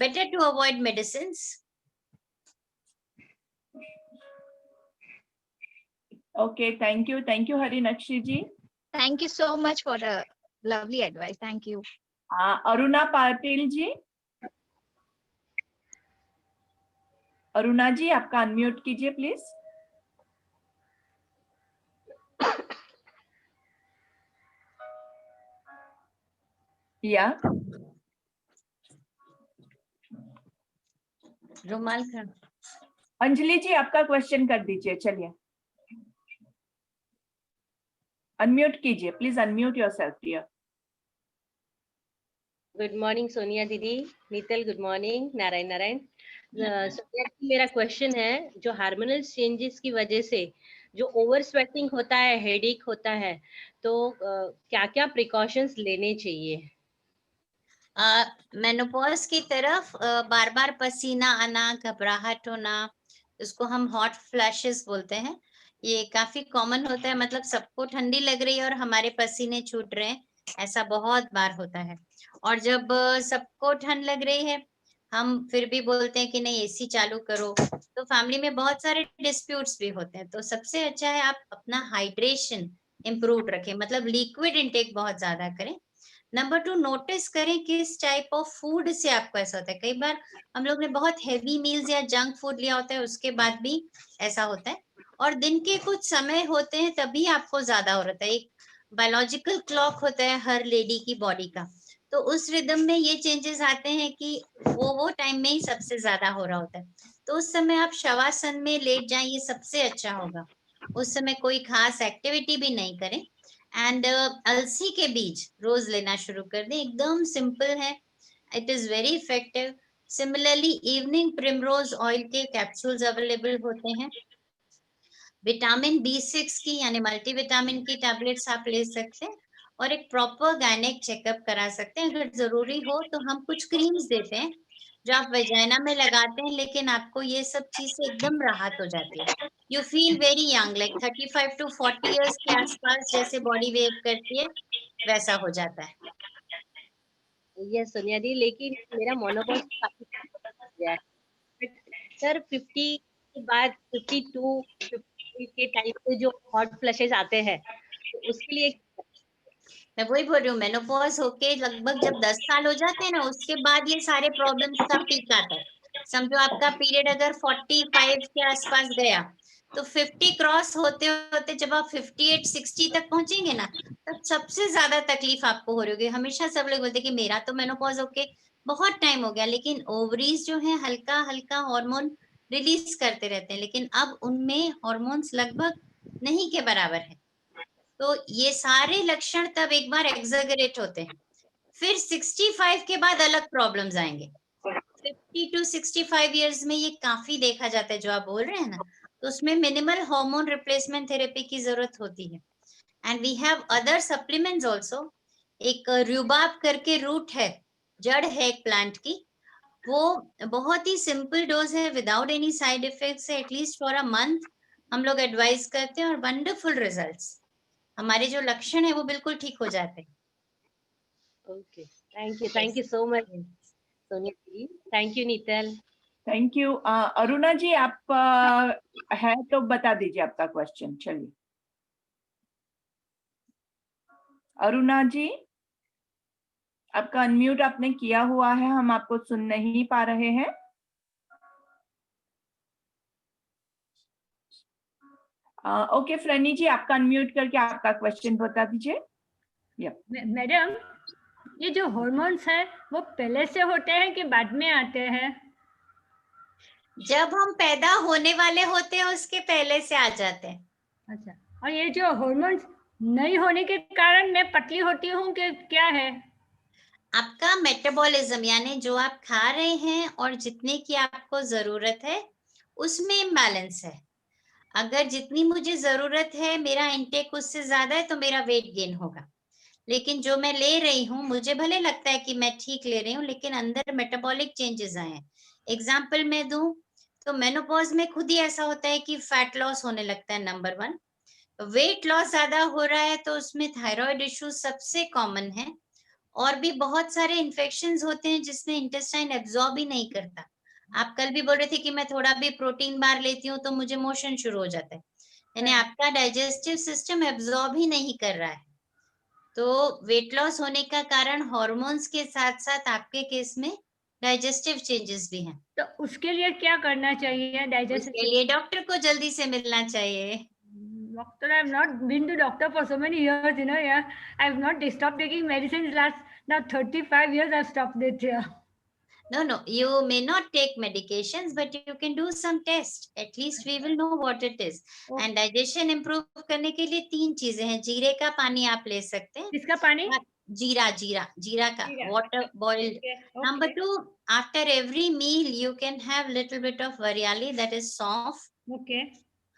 better to avoid medicines. Okay, thank you Harinakshi ji. Thank you so much for the lovely advice. Thank you. Aruna Patil ji, Aruna जी आपका अनम्यूट कीजिए प्लीज। या रुमाल का अंजलि जी आपका क्वेश्चन कर दीजिए, चलिए अनम्यूट कीजिए please, unmute yourself dear. Good morning Sonia दीदी, नीतल गुड मॉर्निंग, नारायण नारायण। सोनिया जी मेरा क्वेश्चन है, जो हार्मोनल चेंजेस की वजह से जो ओवर स्वेटिंग होता है, हेडेक होता है, तो क्या क्या प्रिकॉशंस लेने चाहिए? मेनोपॉज की तरफ बार बार पसीना आना, घबराहट होना, उसको हम हॉट फ्लैशेस बोलते हैं, ये काफी कॉमन होता है। मतलब सबको ठंडी लग रही है और हमारे पसीने छूट रहे हैं, ऐसा बहुत बार होता है। और जब सबको ठंड लग रही है हम फिर भी बोलते हैं कि नहीं एसी चालू करो, तो फैमिली में बहुत सारे डिस्प्यूट्स भी होते हैं। तो सबसे अच्छा है आप अपना हाइड्रेशन इम्प्रूव रखें, मतलब लिक्विड इंटेक बहुत ज्यादा करें। नंबर 2, नोटिस करें किस टाइप ऑफ फूड से आपको ऐसा होता है। कई बार हम लोग ने बहुत हैवी मील्स या जंक फूड लिया होता है, उसके बाद भी ऐसा होता है। और दिन के कुछ समय होते हैं तभी आपको ज्यादा हो रहा है। एक बायोलॉजिकल क्लॉक होता है हर लेडी की बॉडी का, तो उस रिदम में ये चेंजेस आते हैं कि वो टाइम में ही सबसे ज्यादा हो रहा होता है। तो उस समय आप शवासन में लेट जाएं, ये सबसे अच्छा होगा। उस समय कोई खास एक्टिविटी भी नहीं करें। एंड अलसी के बीज रोज लेना शुरू कर दें, एकदम सिंपल है, it is very effective. Similarly evening primrose oil के कैप्सूल्स अवेलेबल होते हैं। विटामिन B6 की यानी मल्टीविटामिन की टैबलेट्स आप ले सकते हैं, और एक प्रॉपर गायनेक चेकअप करा सकते हैं। अगर जरूरी हो तो हम कुछ क्रीम्स देते हैं जो आप वेजाइना में लगाते हैं, लेकिन आपको ये सब चीज से एकदम राहत हो जाती है। You feel very young, like 35 to 40 years के आसपास जैसे बॉडी वेव करती है वैसा हो जाता है। यस सोनिया दी, लेकिन मेरा मोनोपॉज काफी गया है सर। 50 के बाद 52 के टाइम पे जो हॉट फ्लैशेस आते हैं, तो उसके लिए मैं वही बोल रही हूँ, मेनोपॉज होके लगभग जब 10 साल हो जाते हैं ना, उसके बाद ये सारे प्रॉब्लम्स का पीक आता है। समझो आपका पीरियड अगर 45 के आसपास गया, तो 50 क्रॉस होते होते जब आप 58-60 तक पहुंचेंगे ना, तब सबसे ज्यादा तकलीफ आपको हो रही होगी। हमेशा सब लोग बोलते हैं कि मेरा तो मेनोपॉज होके बहुत टाइम हो गया, लेकिन ओवरीज जो है हल्का हल्का हार्मोन रिलीज करते रहते हैं, लेकिन अब उनमें हार्मोन्स लगभग नहीं के बराबर है। तो ये सारे लक्षण तब एक बार एक्सैगरेट होते हैं। फिर 65 के बाद अलग प्रॉब्लम्स आएंगे। 50 to 65 इयर्स में ये काफी देखा जाता है जो आप बोल रहे हैं ना, तो उसमें मिनिमल हार्मोन रिप्लेसमेंट थेरेपी की जरूरत होती है। And we have other supplements also. एक रूबाब करके रूट है, जड़ है एक प्लांट की, वो बहुत ही सिंपल डोज है, विदाउट एनी साइड इफेक्ट्स है, एटलीस्ट फॉर अ मंथ हम लोग एडवाइस करते हैं और वंडरफुल रिजल्ट्स। हमारे जो लक्षण है वो बिल्कुल ठीक हो जाते हैं। Okay, thank you so much Sonia ji, thank you Neetal. Thank you. Aruna ji, आप है तो बता दीजिए आपका क्वेश्चन। चलिए अरुणा जी, आपका अनम्यूट आपने किया हुआ है, हम आपको सुन नहीं पा रहे हैं। ओके फ्रेनी जी, आपका अनम्यूट करके आपका क्वेश्चन बता दीजिए। मैडम, ये जो हॉर्मोन्स हैं वो पहले से होते हैं कि बाद में आते हैं? जब हम पैदा होने वाले होते हैं उसके पहले से आ जाते हैं। अच्छा, और ये जो हॉर्मोन्स नहीं होने के कारण मैं पतली होती हूँ कि क्या है? आपका मेटाबॉलिज्म, यानी जो आप खा रहे हैं और जितने की आपको जरूरत है उसमें इम्बैलेंस है। अगर जितनी मुझे जरूरत है, मेरा इंटेक उससे ज्यादा है, तो मेरा वेट गेन होगा। लेकिन जो मैं ले रही हूँ, मुझे भले लगता है कि मैं ठीक ले रही हूँ, लेकिन अंदर मेटाबॉलिक चेंजेस आए हैं। एग्जाम्पल मैं दूं तो मेनोपॉज में खुद ही ऐसा होता है कि फैट लॉस होने लगता है, नंबर 1। वेट लॉस ज्यादा हो रहा है तो उसमें थायराइड इश्यूज सबसे कॉमन है। और भी बहुत सारे इन्फेक्शंस होते हैं जिसमें इंटेस्टाइन एब्जॉर्ब ही नहीं करता। आप कल भी बोल रहे थे कि मैं थोड़ा भी प्रोटीन बार लेती हूँ तो मुझे मोशन शुरू हो जाता है, यानी आपका डाइजेस्टिव सिस्टम एब्जॉर्ब ही नहीं कर रहा है। तो वेट लॉस होने का कारण हार्मोन्स के साथ साथ आपके केस में डाइजेस्टिव चेंजेस भी हैं। तो उसके लिए क्या करना चाहिए? उसके लिए डॉक्टर को जल्दी से मिलना चाहिए। Doctor, I have not been to doctor for so many years, you know. Yeah, I have not stopped taking medicines last now 35 years. I've stopped it. Yeah. No, you may not take medications, but you can do some test. At least we will know what it is. And digestion improve करने के लिए 3 चीजें हैं। जीरे का पानी आप ले सकते हैं। किसका पानी? जीरा का water boiled. Number 2, after every meal you can have little bit of variali, that is soft. Okay.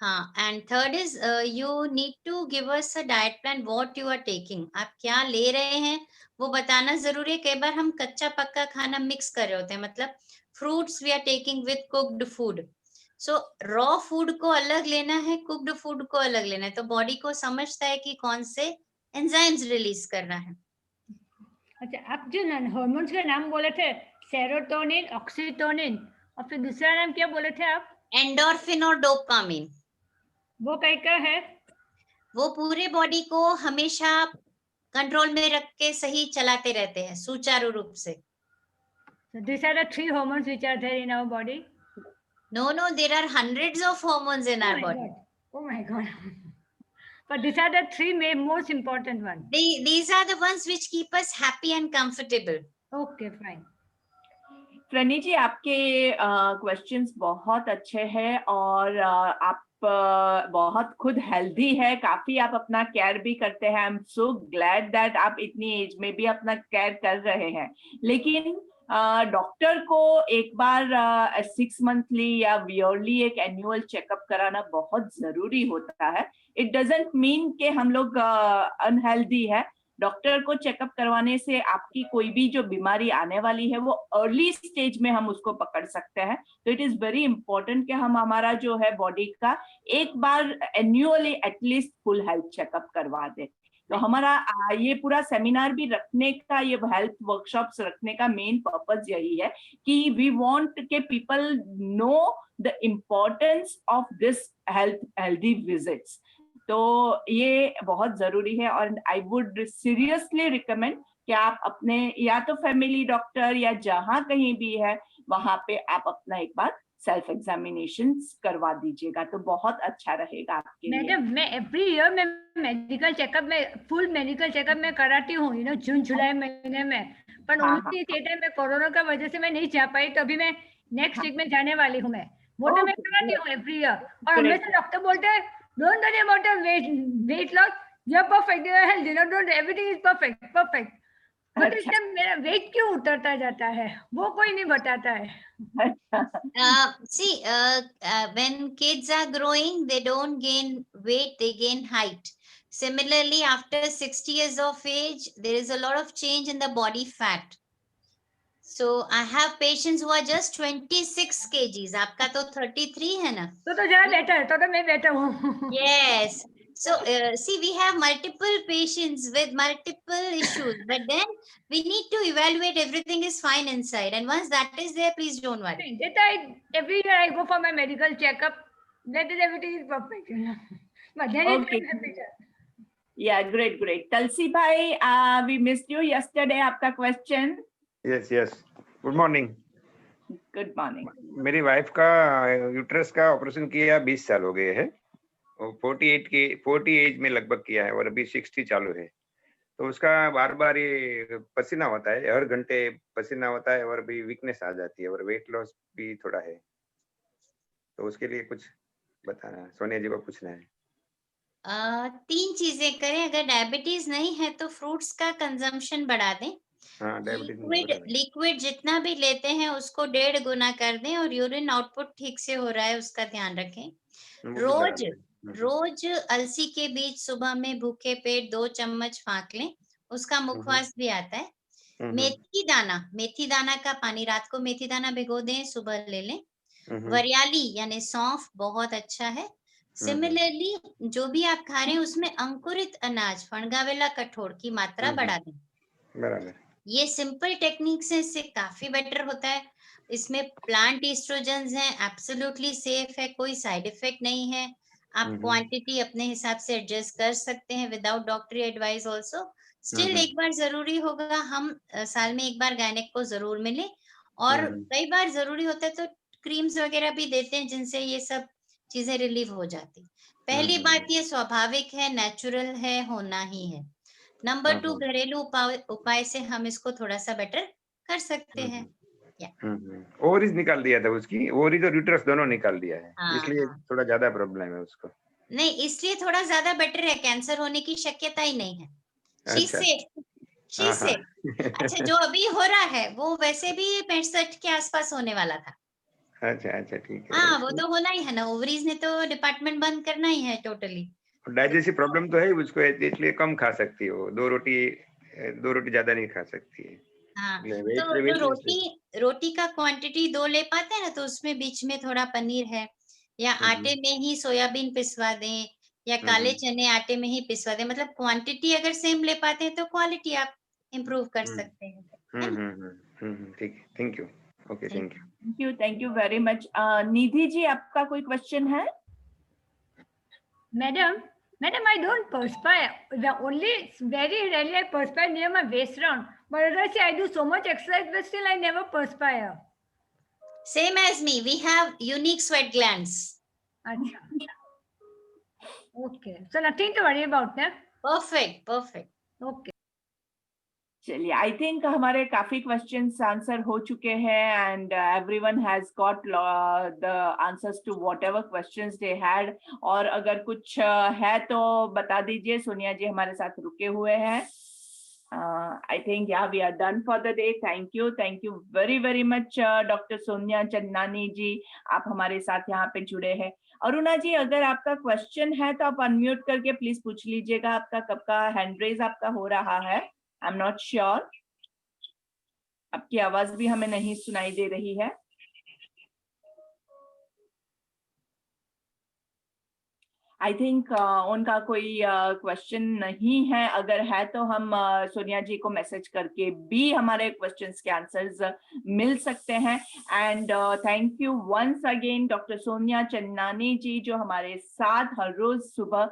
हाँ, and third is you need to give us a diet plan what you are taking. आप क्या ले रहे हैं वो बताना जरूरी है। कई बार हम कच्चा पक्का खाना मिक्स कर रहे होते हैं, मतलब fruits we are taking with cooked food. So raw food को अलग लेना है, कुक्ड फूड को अलग लेना है, तो बॉडी को समझता है कि कौन से एंजाइम्स रिलीज करना है। अच्छा, आप जो हार्मोन्स के नाम बोले थे, सेरोटोनिन, ऑक्सीटोनिन, और फिर दूसरा नाम क्या बोले थे आप? एंडोर्फिन और डोपामिन। वो क्या है? वो पूरे बॉडी को हमेशा कंट्रोल में रख के सही चलाते रहते हैं सुचारू रूप से। So these are the 3 hormones which are there in our body. No, there are hundreds of hormones in our body. Oh my God. But these are the 3 most important ones. These are the ones which keep us happy and comfortable. Okay, fine. प्रनी जी, आपके questions बहुत अच्छे हैं और आप बहुत खुद healthy है, काफी आप अपना केयर भी करते हैं। I am so glad that आप इतनी एज में भी अपना केयर कर रहे हैं। लेकिन डॉक्टर को एक बार 6 मंथली या ईयरली एक एनुअल चेकअप कराना बहुत जरूरी होता है। इट डजंट मीन कि हम लोग अनहेल्दी है। डॉक्टर को चेकअप करवाने से आपकी कोई भी जो बीमारी आने वाली है वो अर्ली स्टेज में हम उसको पकड़ सकते हैं। तो इट इज वेरी इंपॉर्टेंट कि हम हमारा जो है बॉडी का एक बार annually at least full health checkup करवा दें। तो हमारा ये पूरा सेमिनार भी रखने का, ये हेल्थ वर्कशॉप्स रखने का मेन पर्पस यही है कि वी वांट के people know the importance of this healthy visits. तो ये बहुत जरूरी है और आई वुड सीरियसली रिकमेंड कि आप अपने या तो फैमिली डॉक्टर या जहां कहीं भी है वहां पे आप अपना एक बार सेल्फ एग्जामिनेशन करवा दीजिएगा, तो बहुत अच्छा रहेगा आपके लिए। मैडम, मैं एवरी ईयर में मेडिकल चेकअप में फुल मेडिकल चेकअप में कराती हूँ, यू नो, जून जुलाई महीने में। पर ओनली थिएटर में कोरोना का वजह से मैं नहीं जा पाई, तो अभी मैं नेक्स्ट वीक में जाने वाली हूँ। मैं वो तो मैं कराती हूँ एवरी ईयर। और हमेशा डॉक्टर बोलते हैं don't worry about weight loss, you are perfect, you are healthy, don't, everything is perfect. But इससे मेरा वेट क्यों उतरता जाता है वो कोई नहीं बताता है। See, when kids are growing, they don't gain weight, they gain height. Similarly, after 60 years of age, there is a lot of change in the body fat. So I have patients who are just 26 kgs. आपका तो 33 है ना? तो जरा better, तो मैं better हूँ. Yes. So see, we have multiple patients with multiple issues, but then we need to evaluate everything is fine inside, and once that is there, please don't worry. Every year I go for my medical checkup. That is everything is perfect. But then Okay. it's better. Yeah, great, great. Tulsi bhai, we missed you yesterday. आपका question? Yes, yes. Good morning. Good morning. मेरी wife का uterus का operation किया 20 साल हो गए हैं, और 40 एज में लगभग किया है, और अभी 60 चालू है. तो उसका बार बार ये पसीना होता है, हर घंटे पसीना होता है, और अभी वीकनेस आ जाती है, और वेट लॉस भी थोड़ा है. तो उसके लिए कुछ बताना, सोनिया जी को पूछना है. 3 चीजें करें. अगर डायबिटीज नहीं है तो फ्रूट्स का कंजम्पशन बढ़ा दें. हाँ, डायबिटीज लिक्विड जितना भी लेते हैं उसको 1.5 गुना कर दें, और यूरिन आउटपुट ठीक से हो रहा है उसका ध्यान रखें. रोज अलसी के बीज सुबह में भूखे पेट 2 चम्मच फाँक लें, उसका मुखवास भी आता है. मेथी दाना का पानी, रात को मेथी दाना भिगो दें, सुबह ले लें. वरियाली यानी सौंफ बहुत अच्छा है. सिमिलरली जो भी आप खा रहे हैं उसमें अंकुरित अनाज फणगावेला कठोर की मात्रा बढ़ा दें. बराबर. ये सिंपल टेक्निक से इससे काफी बेटर होता है. इसमें प्लांट एस्ट्रोजेंस हैं, एब्सोल्युटली सेफ है, कोई साइड इफेक्ट नहीं है. आप क्वांटिटी अपने हिसाब से एडजस्ट कर सकते हैं विदाउट डॉक्टरी एडवाइस ऑल्सो. स्टिल एक बार जरूरी होगा, हम साल में एक बार गायनेक को जरूर मिले, और कई बार जरूरी होता है तो क्रीम्स वगैरह भी देते हैं जिनसे ये सब चीजें रिलीव हो जाती. पहली बात ये स्वाभाविक है, नेचुरल है, होना ही है. नंबर 2, घरेलू उपाय से हम इसको थोड़ा सा बेटर कर सकते हैं. ओवरीज निकाल दिया था उसकी, ओवरीज और यूट्रस दोनों निकाल दिया है. इसलिए थोड़ा ज्यादा प्रॉब्लम है उसको. नहीं, इसलिए थोड़ा ज्यादा बेटर है, कैंसर होने की शक्यता ही नहीं है. शी से अच्छा, जो अभी हो रहा है वो वैसे भी 65 के आसपास होने वाला था. अच्छा, ठीक है. हाँ, वो तो होना ही है ना. ओवरीज ने तो डिपार्टमेंट बंद करना ही है टोटली. डाइजेस्टिव प्रॉब्लम तो है उसको, इसलिए कम खा सकती है वो. 2 रोटी ज्यादा नहीं खा सकती है. हाँ, तो रोटी का क्वांटिटी 2 ले पाते हैं ना, तो उसमें बीच में थोड़ा पनीर है, या आटे में ही सोयाबीन पिसवा दें, या काले चने आटे में ही पिसवा दें. मतलब क्वांटिटी अगर सेम ले पाते हैं तो क्वालिटी आप इम्प्रूव कर सकते हैं. ठीक है. Thank you. Okay, thank you very much. Nidhi ji, आपका कोई क्वेश्चन है? Madam, I don't perspire. The only very rarely I perspire near my waist round. But otherwise, I do so much exercise, but still I never perspire. Same as me. We have unique sweat glands. Achha. Okay. So nothing to worry about, ना? Perfect. Okay. चलिए, I think हमारे काफी questions answer हो चुके हैं, and everyone has got the answers to whatever questions they had. और अगर कुछ है तो बता दीजिए. सोनिया जी हमारे साथ रुके हुए हैं. I think we are done for the day. Thank you very very much doctor Sonia Channani ji, आप हमारे साथ यहाँ पे जुड़े हैं. अरुणा जी, अगर आपका क्वेश्चन है तो आप अनम्यूट करके प्लीज पूछ लीजिएगा. आपका कब का हैंड रेज आपका हो रहा है? I am not sure. आपकी आवाज भी हमें नहीं सुनाई दे रही है. आई थिंक उनका कोई क्वेश्चन नहीं है. अगर है तो हम सोनिया जी को मैसेज करके भी हमारे क्वेश्चंस के आंसर्स मिल सकते हैं. And thank you once again doctor Sonia Channani ji, जो हमारे साथ हर रोज सुबह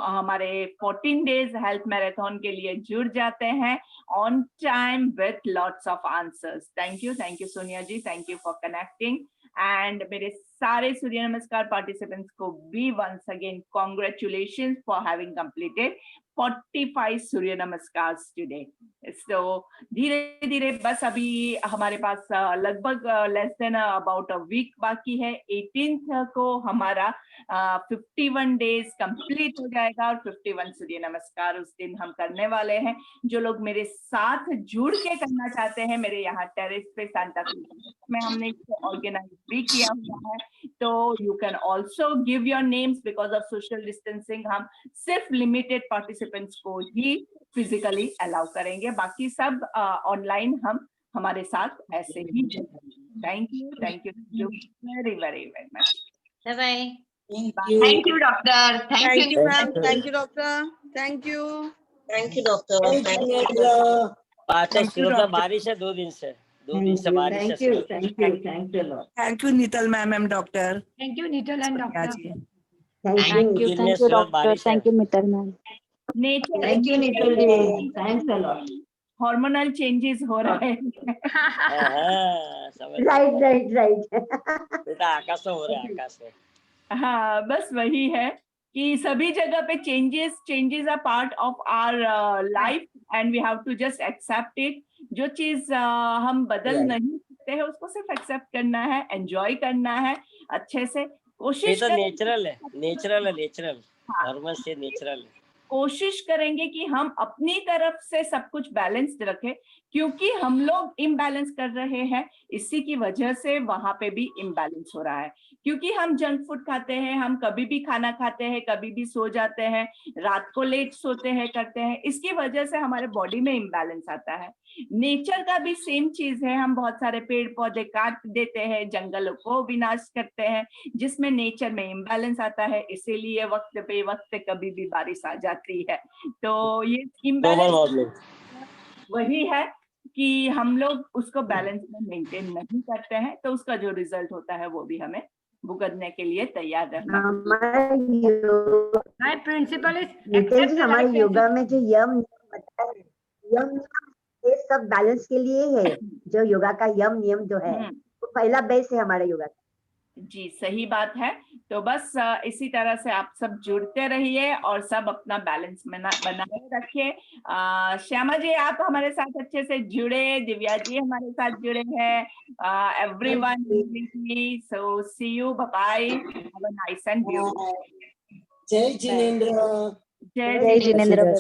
हमारे 14 डेज हेल्थ मैराथन के लिए जुड़ जाते हैं on time with lots of answers. Thank you Sonia ji. Thank you for connecting. And मेरे सारे सूर्य नमस्कार पार्टिसिपेंट्स को भी once again congratulations for having completed 45 Surya Namaskar today. सो धीरे धीरे बस अभी हमारे पास लगभग less than about a week बाकी है. 18th को हमारा 51 डेज कंप्लीट हो जाएगा, और 51 सूर्य नमस्कार उस दिन हम करने वाले हैं. जो लोग मेरे साथ जुड़ के करना चाहते हैं, मेरे यहाँ टेरेस पे सांता क्रूज में हमने इसको ऑर्गेनाइज भी किया हुआ है, तो you can also give your names. Because of social distancing हम सिर्फ लिमिटेड पार्टिसिपेंट्स को ही फिजिकली अलाउ करेंगे, बाकी सब ऑनलाइन हम हमारे साथ ऐसे ही। Thank you very very very much. Bye bye. Thank you doctor, Thank you, ma'am. Thank you, doctor. Thank you. Thank you, doctor. Thank you. अच्छा Thank you, शुरू में doctor. बारिश है 2 दिन से, 2 दिन से बारिश है शुरू में। Thank you, Nital ma'am and doctor. Thank you, Nital and Sonia doctor. Ji. Thank you, दिन में सूरत बारिश है। Mittal ma'am. Nature Thank you, Nital ji. Thanks a lot. Hormonal changes हो रहे हैं। हाँ, समझ Right. बेटा आकाश में हो रहा है, आकाश में। हाँ, बस वही है कि सभी जगह पे changes are part of our life and we have to just accept it. जो चीज हम बदल नहीं सकते हैं उसको सिर्फ एक्सेप्ट करना है, एंजॉय करना है अच्छे से। ये कोशिश तो करें, नेचुरल हार्मोन से नेचुरल है। कोशिश करेंगे कि हम अपनी तरफ से सब कुछ बैलेंस्ड रखें, क्योंकि हम लोग इम्बैलेंस कर रहे हैं, इसी की वजह से वहां पे भी इम्बैलेंस हो रहा है। क्योंकि हम जंक फूड खाते हैं, हम कभी भी खाना खाते हैं, कभी भी सो जाते हैं, रात को लेट सोते हैं, करते हैं, इसकी वजह से हमारे बॉडी में इम्बैलेंस आता है। नेचर का भी सेम चीज है, हम बहुत सारे पेड़ पौधे काट देते हैं, जंगलों को विनाश करते हैं, जिसमें नेचर में इम्बैलेंस आता है, इसीलिए वक्त पे वक्त कभी भी बारिश आ जाती है। तो ये इम्बैलेंस वही है कि हम लोग उसको बैलेंस में मेंटेन नहीं करते हैं, तो उसका जो रिजल्ट होता है वो भी हमें भुगतने के लिए तैयार रहना। My principle is Nitin ji, हमारे accept योगा में जो यम ये सब बैलेंस के लिए है। जो योगा का यम नियम जो है वो पहला बेस है हमारे योगा का। जी सही बात है। तो बस इसी तरह से आप सब जुड़ते रहिए और सब अपना बैलेंस बनाए रखिए। श्यामा जी आप हमारे साथ अच्छे से जुड़े, दिव्या जी हमारे साथ जुड़े हैं, everyone. So see you, bye bye, have a nice and beautiful. जय जिनेंद्र। जय जिनेंद्र।